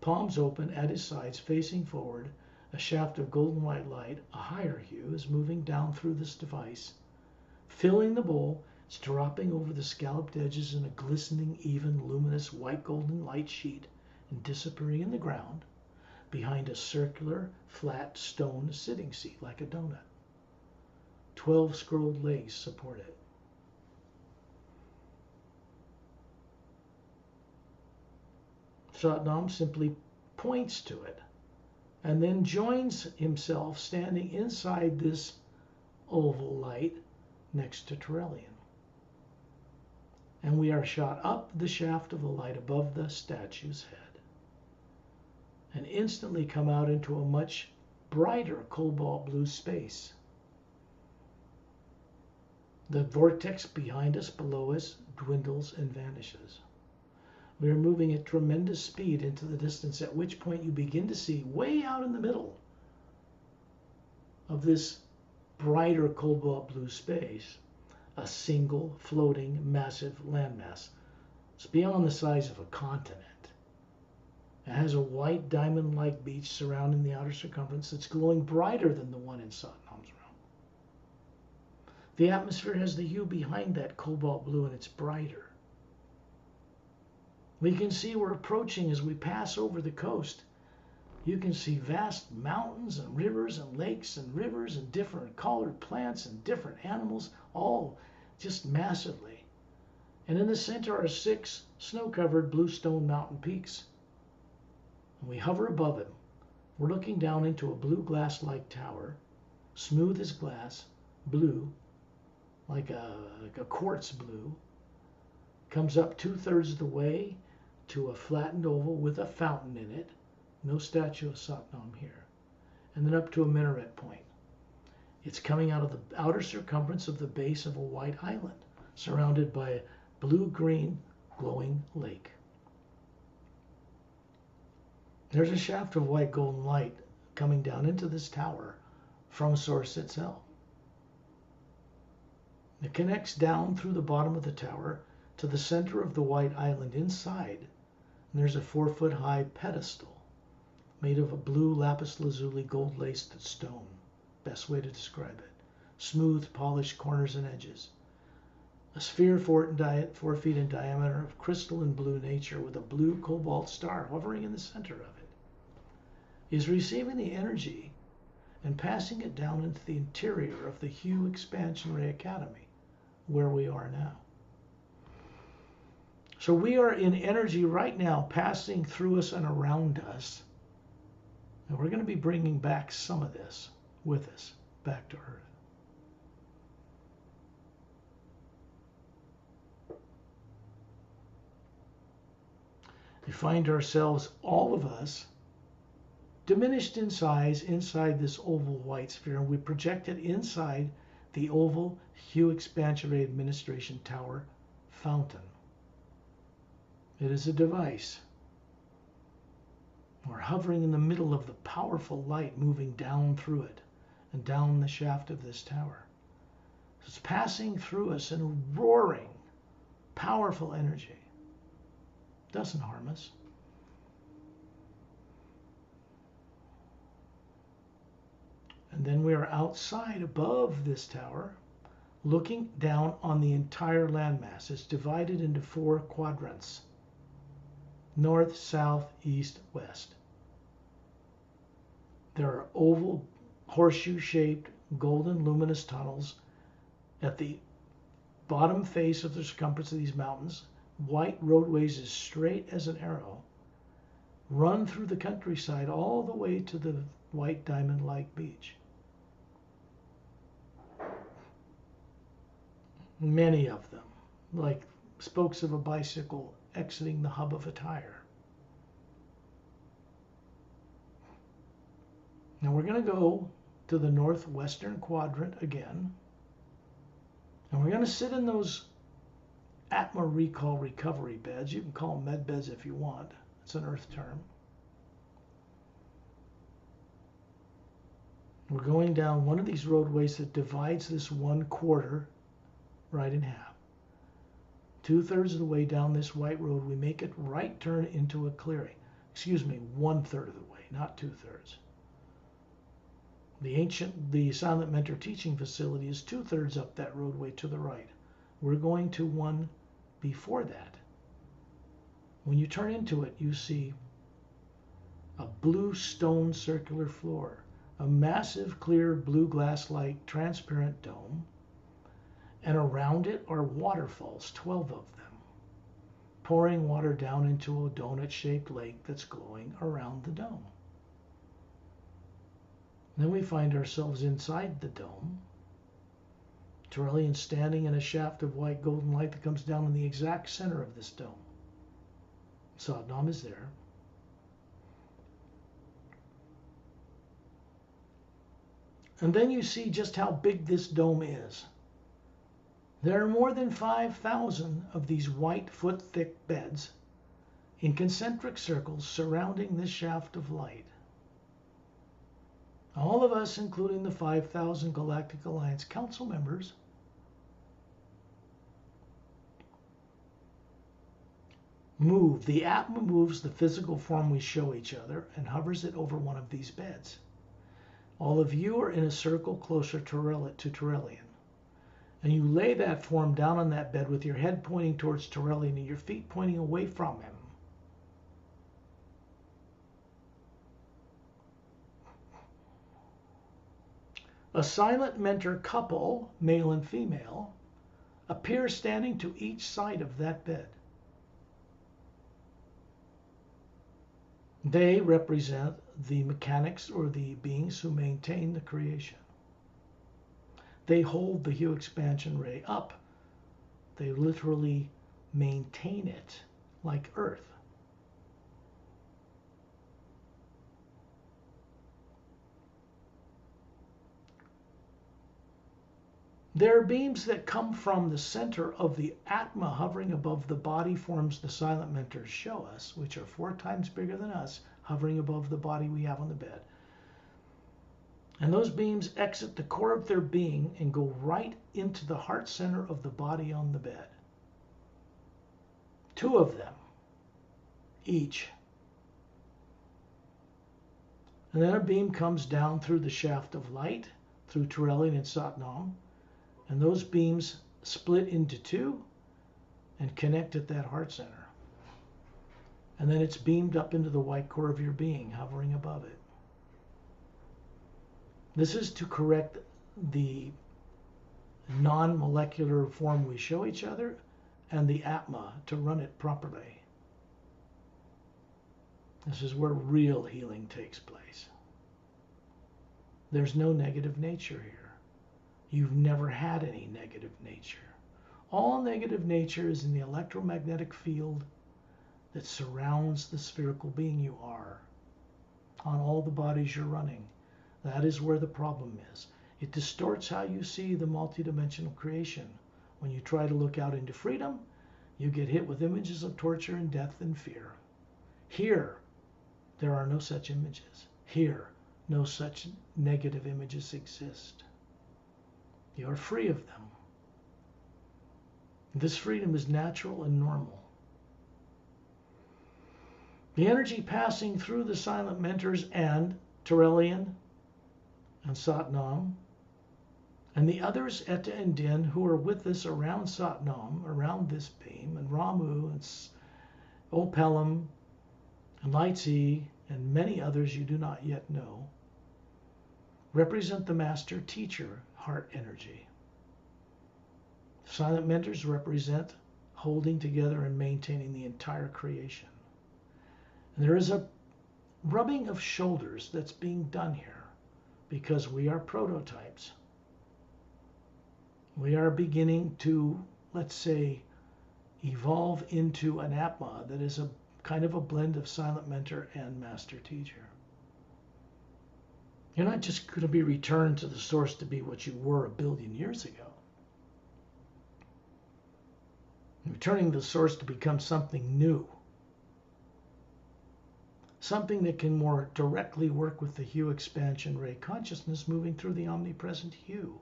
Palms open at his sides, facing forward. A shaft of golden white light, a higher hue, is moving down through this device, filling the bowl. It's dropping over the scalloped edges in a glistening, even, luminous, white golden light sheet and disappearing in the ground behind a circular, flat stone sitting seat like a donut. 12 scrolled legs support it. Satnam simply points to it and then joins himself standing inside this oval light next to Torellian. And we are shot up the shaft of the light above the statue's head and instantly come out into a much brighter cobalt blue space. The vortex behind us, below us, dwindles and vanishes. We are moving at tremendous speed into the distance, at which point you begin to see way out in the middle of this brighter cobalt blue space a single floating massive landmass. It's beyond the size of a continent. It has a white diamond-like beach surrounding the outer circumference that's glowing brighter than the one in Satnam's realm. The atmosphere has the hue behind that cobalt blue, and it's brighter. We can see we're approaching as we pass over the coast. You can see vast mountains and rivers and lakes and rivers and different colored plants and different animals, all just massively. And in the center are 6 snow-covered bluestone mountain peaks. And we hover above them. We're looking down into a blue glass-like tower, smooth as glass, blue, like a quartz blue. Comes up 2/3 of the way to a flattened oval with a fountain in it. No statue of Satnam here. And then up to a minaret point. It's coming out of the outer circumference of the base of a white island, surrounded by a blue-green glowing lake. There's a shaft of white golden light coming down into this tower from Source itself. It connects down through the bottom of the tower to the center of the white island inside. And there's a 4-foot-high pedestal made of a blue lapis lazuli gold-laced stone. Best way to describe it. Smooth, polished corners and edges. A sphere 4 feet in diameter of crystal and blue nature with a blue cobalt star hovering in the center of it. Is receiving the energy and passing it down into the interior of the Hue Expansion Ray Academy, where we are now. So we are in energy right now, passing through us and around us. And we're going to be bringing back some of this with us back to Earth. We find ourselves, all of us, diminished in size inside this oval white sphere, and we project it inside the oval Hue Expansion Ray Administration Tower fountain. It is a device. We're hovering in the middle of the powerful light moving down through it and down the shaft of this tower. It's passing through us in a roaring, powerful energy. It doesn't harm us. And then we are outside above this tower, looking down on the entire landmass. It's divided into 4 quadrants: north, south, east, west. There are oval, horseshoe-shaped, golden luminous tunnels at the bottom face of the circumference of these mountains. White roadways as straight as an arrow run through the countryside all the way to the white diamond-like beach. Many of them, like spokes of a bicycle exiting the hub of a tire. Now we're going to go to the northwestern quadrant again, and we're going to sit in those Atma recall recovery beds. You can call them med beds if you want. It's an earth term. We're going down one of these roadways that divides this 1/4 right in half. 2/3 of the way down this white road, we make a right turn into a clearing. Excuse me, 1/3 of the way, not 2/3. The Silent Mentor teaching facility is 2/3 up that roadway to the right. We're going to one before that. When you turn into it, you see a blue stone circular floor, a massive clear blue glass-like transparent dome, and around it are waterfalls, 12 of them, pouring water down into a donut-shaped lake that's glowing around the dome. Then we find ourselves inside the dome. Torellian standing in a shaft of white golden light that comes down in the exact center of this dome. Satnam is there. And then you see just how big this dome is. There are more than 5,000 of these white foot-thick beds in concentric circles surrounding this shaft of light. All of us, including the 5,000 Galactic Alliance Council members, move. The Atma moves the physical form we show each other and hovers it over one of these beds. All of you are in a circle closer to Torellian. And you lay that form down on that bed with your head pointing towards Torellian and your feet pointing away from him. A silent mentor couple, male and female, appear standing to each side of that bed. They represent the mechanics or the beings who maintain the creation. They hold the Hue expansion ray up. They literally maintain it like Earth. There are beams that come from the center of the Atma hovering above the body forms the silent mentors show us, which are 4 times bigger than us, hovering above the body we have on the bed. And those beams exit the core of their being and go right into the heart center of the body on the bed. 2 of them, each. And then a beam comes down through the shaft of light, through Torellian and Satnam, and those beams split into 2 and connect at that heart center. And then it's beamed up into the white core of your being, hovering above it. This is to correct the non-molecular form we show each other and the Atma to run it properly. This is where real healing takes place. There's no negative nature here. You've never had any negative nature. All negative nature is in the electromagnetic field that surrounds the spherical being you are, on all the bodies you're running. That is where the problem is. It distorts how you see the multidimensional creation. When you try to look out into freedom, you get hit with images of torture and death and fear. Here, There are no such images. Here, no such negative images exist. You are free of them. This freedom is natural and normal. The energy passing through the silent mentors and Torellian and Satnam and the others, Etta and Din, who are with us around Satnam, around this beam, and Ramu and Opelam and Lightsey and many others you do not yet know, represent the master teacher heart energy. Silent mentors represent holding together and maintaining the entire creation. And there is a rubbing of shoulders that's being done here because we are prototypes. We are beginning to, let's say, evolve into an Atma that is a kind of a blend of silent mentor and master teacher. You're not just going to be returned to the source to be what you were 1 billion years ago. You're returning to the source to become something new. Something that can more directly work with the hue expansion ray consciousness moving through the omnipresent hue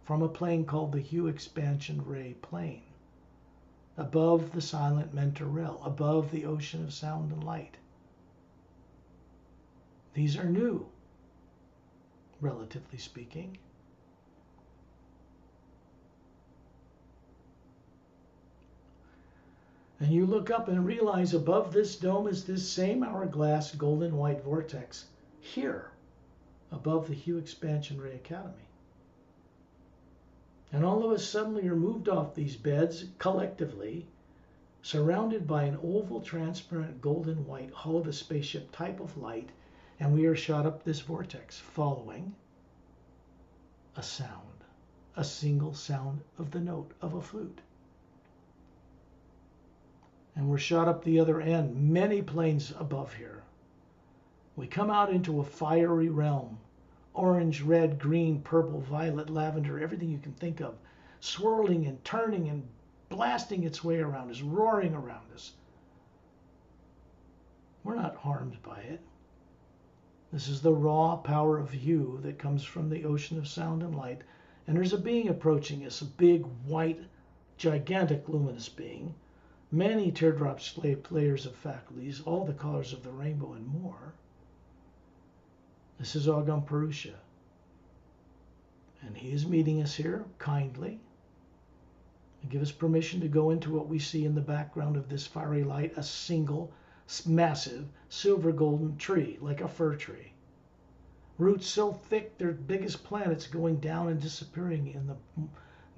from a plane called the hue expansion ray plane, above the silent mentor realm, above the ocean of sound and light. These are new, relatively speaking. And you look up and realize above this dome is this same hourglass golden white vortex here, above the Hue Expansion Ray Academy. And all of us suddenly are moved off these beds collectively, surrounded by an oval, transparent, golden white hull of a spaceship type of light, and we are shot up this vortex following a sound, a single sound of the note of a flute. And we're shot up the other end, many planes above here. We come out into a fiery realm, orange, red, green, purple, violet, lavender, everything you can think of, swirling and turning and blasting its way around us, roaring around us. We're not harmed by it. This is the raw power of hue that comes from the ocean of sound and light. And there's a being approaching us, a big, white, gigantic, luminous being. Many teardrop layers of faculties, all the colors of the rainbow and more. This is Agam Purusha. And he is meeting us here kindly. And give us permission to go into what we see in the background of this fiery light, a single, massive, silver golden tree, like a fir tree. Roots so thick they're big as planets going down and disappearing in the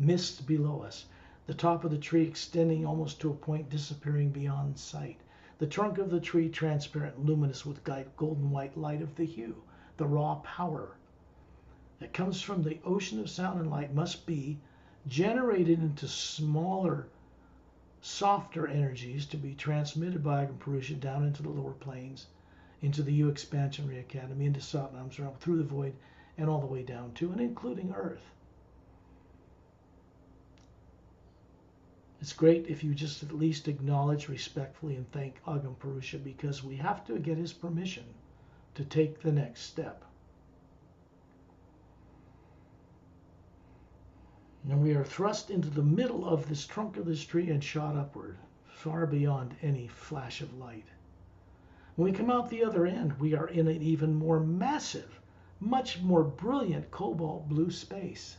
mist below us. The top of the tree extending almost to a point, disappearing beyond sight. The trunk of the tree transparent, luminous with golden white light of the hue. The raw power that comes from the ocean of sound and light must be generated into smaller, softer energies to be transmitted by Agam Purusha down into the lower planes, into the Hue Expansion Ray Academy, into Satnam's realm, through the void, and all the way down to and including Earth. It's great if you just at least acknowledge respectfully and thank Agam Purusha, because we have to get his permission to take the next step. And we are thrust into the middle of this trunk of this tree and shot upward, far beyond any flash of light. When we come out the other end, we are in an even more massive, much more brilliant cobalt blue space.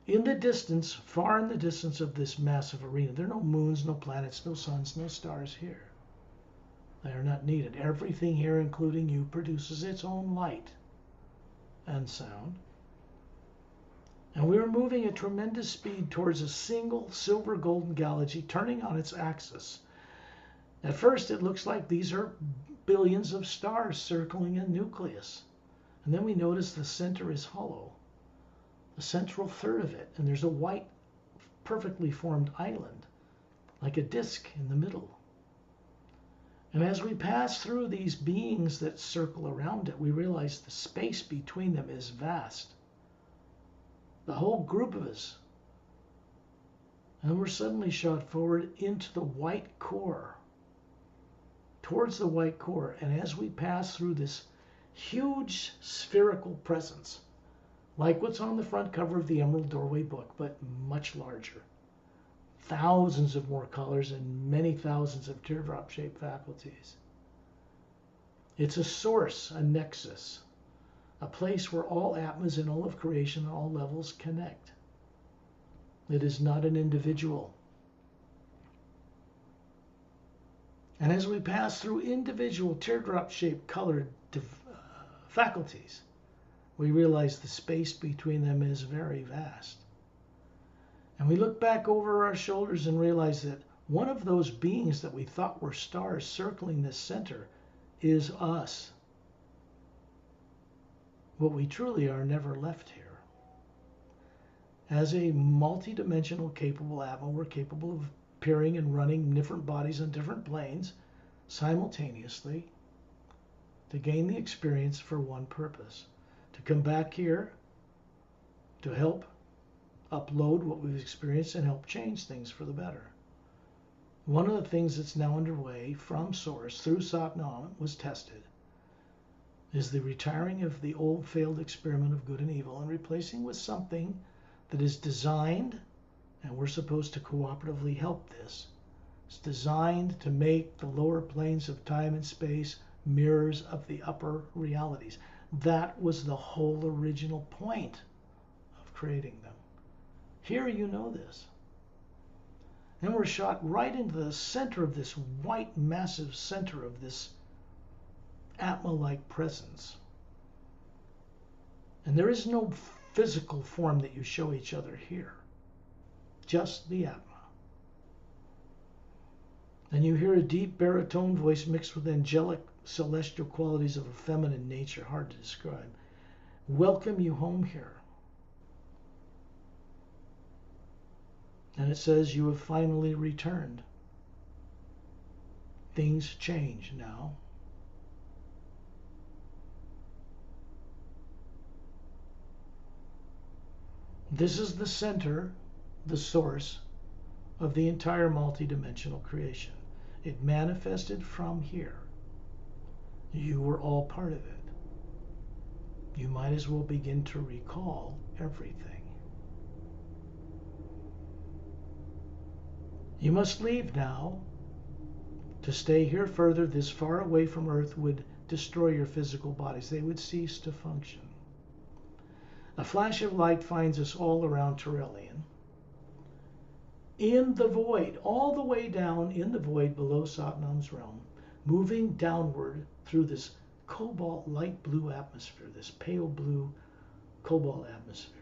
In the distance, far in the distance of this massive arena, there are no moons, no planets, no suns, no stars here. They are not needed. Everything here, including you, produces its own light and sound. And we are moving at tremendous speed towards a single silver golden galaxy turning on its axis. At first, it looks like these are billions of stars circling a nucleus. And then we notice the center is hollow, the central third of it, and there's a white, perfectly formed island, like a disk in the middle. And as we pass through these beings that circle around it, we realize the space between them is vast. The whole group of us. And we're suddenly shot forward into the white core towards the white core. And as we pass through this huge spherical presence, like what's on the front cover of the Emerald Doorway book, but much larger, thousands of more colors and many thousands of teardrop-shaped faculties. It's a source, a nexus, a place where all Atmas in all of creation at all levels connect. It is not an individual. And as we pass through individual teardrop-shaped colored faculties, we realize the space between them is very vast. And we look back over our shoulders and realize that one of those beings that we thought were stars circling this center is us. What we truly are never left here. As a multidimensional capable Atma, we're capable of appearing and running different bodies on different planes simultaneously to gain the experience for one purpose: to come back here to help upload what we've experienced and help change things for the better. One of the things that's now underway from Source through Satnam was tested is the retiring of the old failed experiment of good and evil and replacing with something that is designed, and we're supposed to cooperatively help this. It's designed to make the lower planes of time and space mirrors of the upper realities. That was the whole original point of creating them. Here you know this. And we're shot right into the center of this white, massive center of this Atma-like presence. And there is no physical form that you show each other here. Just the Atma. And you hear a deep baritone voice mixed with angelic, celestial qualities of a feminine nature, hard to describe. Welcome you home here. And it says you have finally returned. Things change now. This is the center, the source of the entire multidimensional creation. It manifested from here. You were all part of it. You might as well begin to recall everything. You must leave now. To stay here further, this far away from Earth, would destroy your physical bodies. They would cease to function. A flash of light finds us all around Torellian. In the void, all the way down in the void below Satnam's realm, moving downward through this cobalt light blue atmosphere, this pale blue cobalt atmosphere.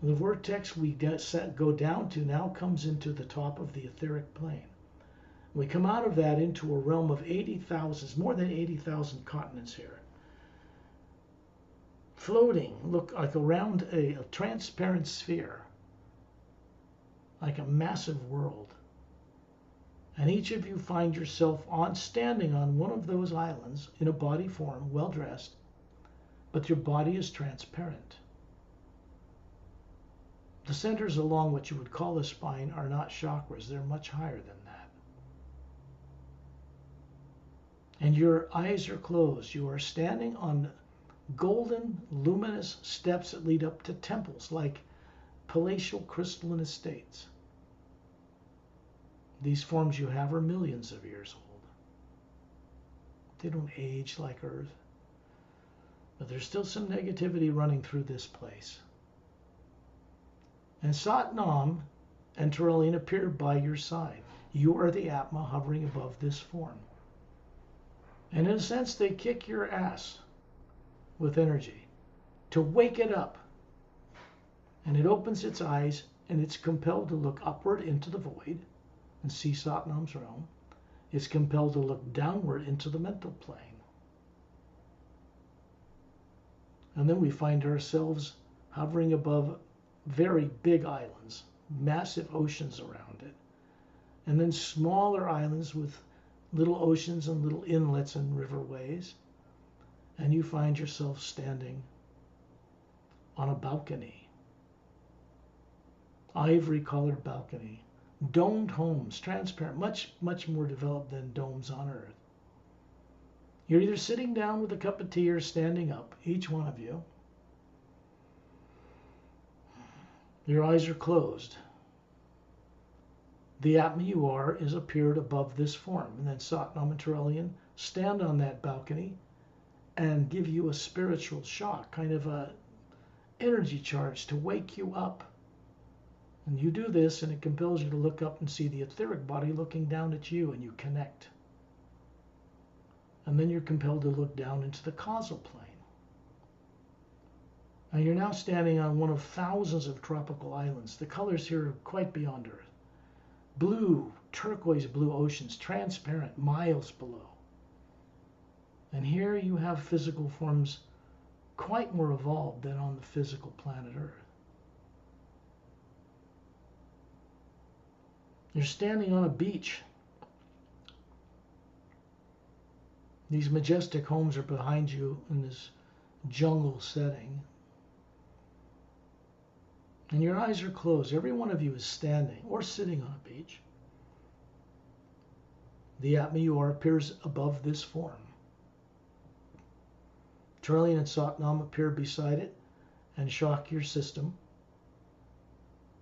The vortex we go down to now comes into the top of the etheric plane. We come out of that into a realm of 80,000, more than 80,000 continents here. Floating, look like around a transparent sphere, like a massive world. And each of you find yourself standing on one of those islands in a body form, well dressed, but your body is transparent. The centers along what you would call the spine are not chakras, they're much higher than that. And your eyes are closed. You are standing on golden, luminous steps that lead up to temples like palatial crystalline estates. These forms you have are millions of years old. They don't age like Earth. But there's still some negativity running through this place. And Satnam and Torellian appear by your side. You are the Atma hovering above this form. And in a sense, they kick your ass with energy to wake it up. And it opens its eyes and it's compelled to look upward into the void and see Satnam's realm. It's compelled to look downward into the mental plane. And then we find ourselves hovering above very big islands, massive oceans around it, and then smaller islands with little oceans and little inlets and riverways. And you find yourself standing on a balcony, ivory-colored balcony, Domed homes, transparent, much more developed than domes on Earth. You're either sitting down with a cup of tea or standing up, each one of you. Your eyes are closed. The Atma you are is appeared above this form. And then Satnam and Torellian stand on that balcony and give you a spiritual shock, kind of a energy charge to wake you up. And you do this, and it compels you to look up and see the etheric body looking down at you, and you connect. And then you're compelled to look down into the causal plane. And you're now standing on one of thousands of tropical islands. The colors here are quite beyond Earth. Blue, turquoise blue oceans, transparent, miles below. And here you have physical forms quite more evolved than on the physical planet Earth. You're standing on a beach. These majestic homes are behind you in this jungle setting. And your eyes are closed. Every one of you is standing or sitting on a beach. The Atma you are appears above this form. Torellian and Satnam appear beside it and shock your system.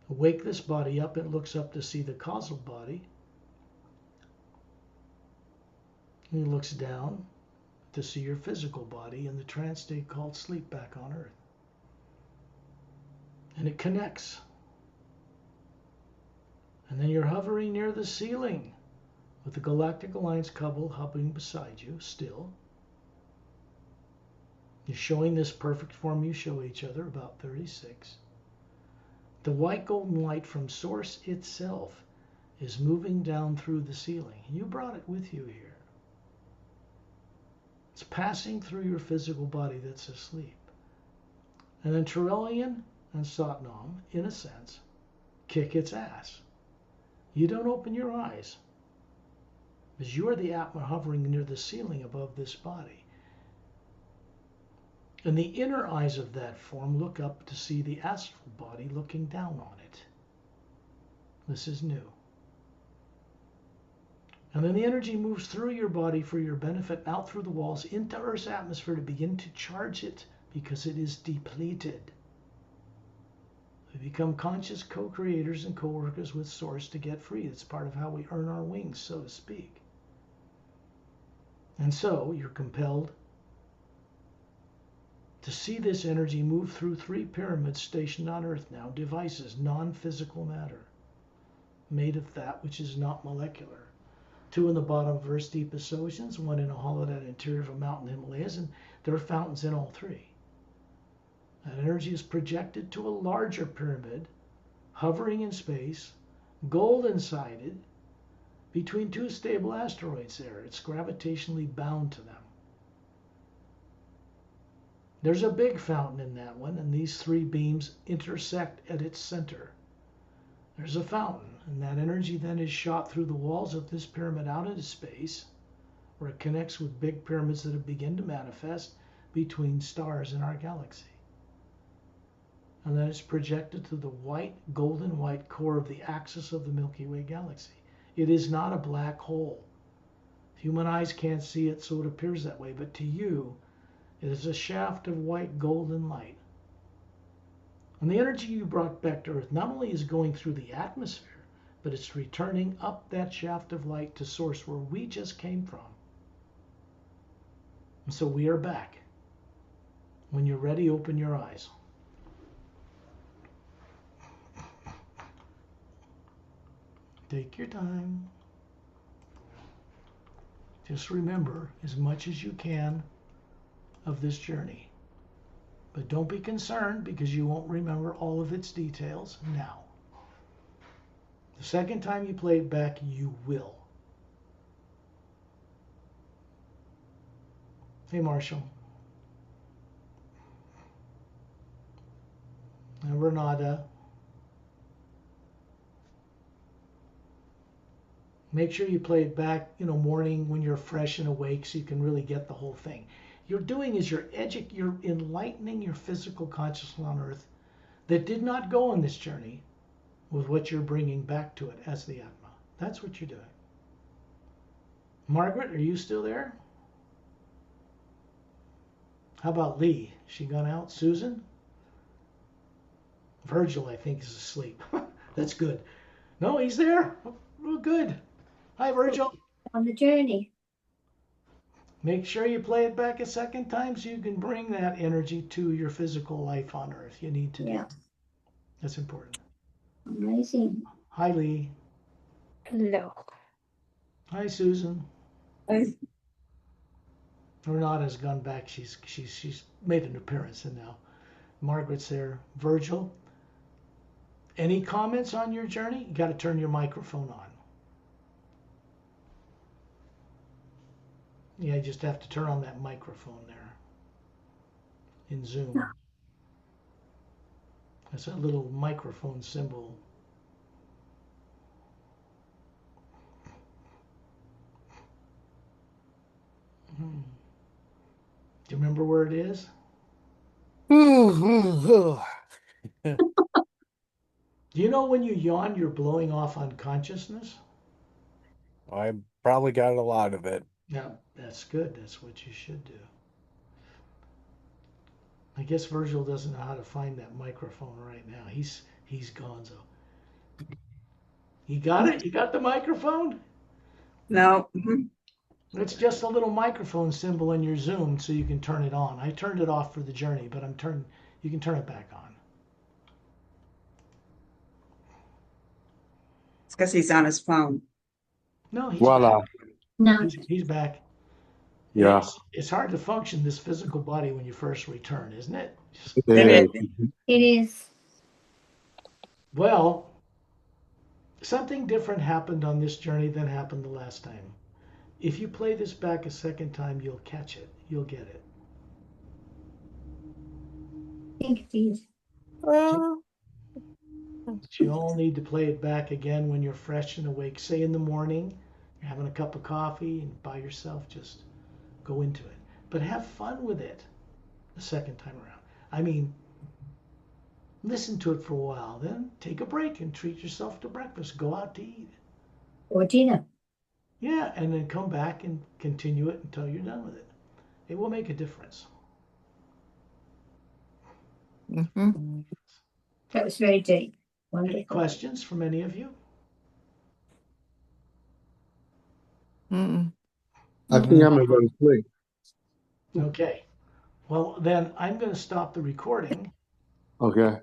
Wake this body up. It looks up to see the causal body. And he looks down to see your physical body in the trance state called sleep back on Earth. And it connects. And then you're hovering near the ceiling with the Galactic Alliance couple hovering beside you still. You're showing this perfect form you show each other, about 36. The white golden light from Source itself is moving down through the ceiling. You brought it with you here. It's passing through your physical body that's asleep. And then Torellian and Satnam, in a sense, kick its ass. You don't open your eyes, because you are the Atma hovering near the ceiling above this body. And the inner eyes of that form look up to see the astral body looking down on it. This is new. And then the energy moves through your body for your benefit, out through the walls, into Earth's atmosphere to begin to charge it, because it is depleted. We become conscious co-creators and co-workers with Source to get free. It's part of how we earn our wings, so to speak. And so you're compelled to see this energy move through 3 pyramids stationed on Earth now, devices, non-physical matter, made of that which is not molecular. 2 in the bottom of Earth's deepest oceans, 1 in a hollowed-out interior of a mountain Himalayas, and there are fountains in all 3. That energy is projected to a larger pyramid, hovering in space, golden-sided, between 2 stable asteroids there. It's gravitationally bound to them. There's a big fountain in that one, and these 3 beams intersect at its center. There's a fountain, and that energy then is shot through the walls of this pyramid out into space, where it connects with big pyramids that have begun to manifest between stars in our galaxy. And then it's projected to the white, golden white core of the axis of the Milky Way galaxy. It is not a black hole. Human eyes can't see it, so it appears that way, but to you, it is a shaft of white golden light. And the energy you brought back to Earth not only is going through the atmosphere, but it's returning up that shaft of light to Source where we just came from. And so we are back. When you're ready, open your eyes. Take your time. Just remember as much as you can of this journey. But don't be concerned, because you won't remember all of its details now. The second time you play it back, you will. Hey, Marshall. And Renata. Make sure you play it back, morning when you're fresh and awake, so you can really get the whole thing. You're doing is you're enlightening your physical consciousness on Earth that did not go on this journey, with what you're bringing back to it as the Atma. That's what you're doing. Margaret, are you still there? How about Lee? She gone out? Susan? Virgil, I think, is asleep. That's good. No, he's there. Oh, good. Hi, Virgil. On the journey. Make sure you play it back a second time so you can bring that energy to your physical life on Earth. You need to do. That's important. Amazing. Hi, Lee. Hello. Hi, Susan. Hi. Renata's gone back. She's made an appearance, and now Margaret's there. Virgil, any comments on your journey? You got to turn your microphone on. Yeah, you just have to turn on that microphone there in Zoom. That's a little microphone symbol. Do you remember where it is? Do you know when you yawn, you're blowing off unconsciousness? I probably got a lot of it. Yeah, that's good. That's what you should do. I guess Virgil doesn't know how to find that microphone right now. He's gonzo. You got it? You got the microphone? No. It's just a little microphone symbol in your Zoom so you can turn it on. I turned it off for the journey, but you can turn it back on. It's because he's on his phone. No, he's Voila. back. No. He's back. Yeah. It's hard to function this physical body when you first return, isn't it? It is. Well, something different happened on this journey than happened the last time. If you play this back a second time, you'll catch it. You'll get it. I think it is. You all need to play it back again when you're fresh and awake. Say in the morning, you're having a cup of coffee and by yourself, just go into it. But have fun with it the second time around. I mean, listen to it for a while, then take a break and treat yourself to breakfast. Go out to eat. Or dinner. Yeah, and then come back and continue it until you're done with it. It will make a difference. That was very deep. Wonderful. Any questions from any of you? I think I'm going to sleep. Okay. Well, then I'm going to stop the recording. Okay.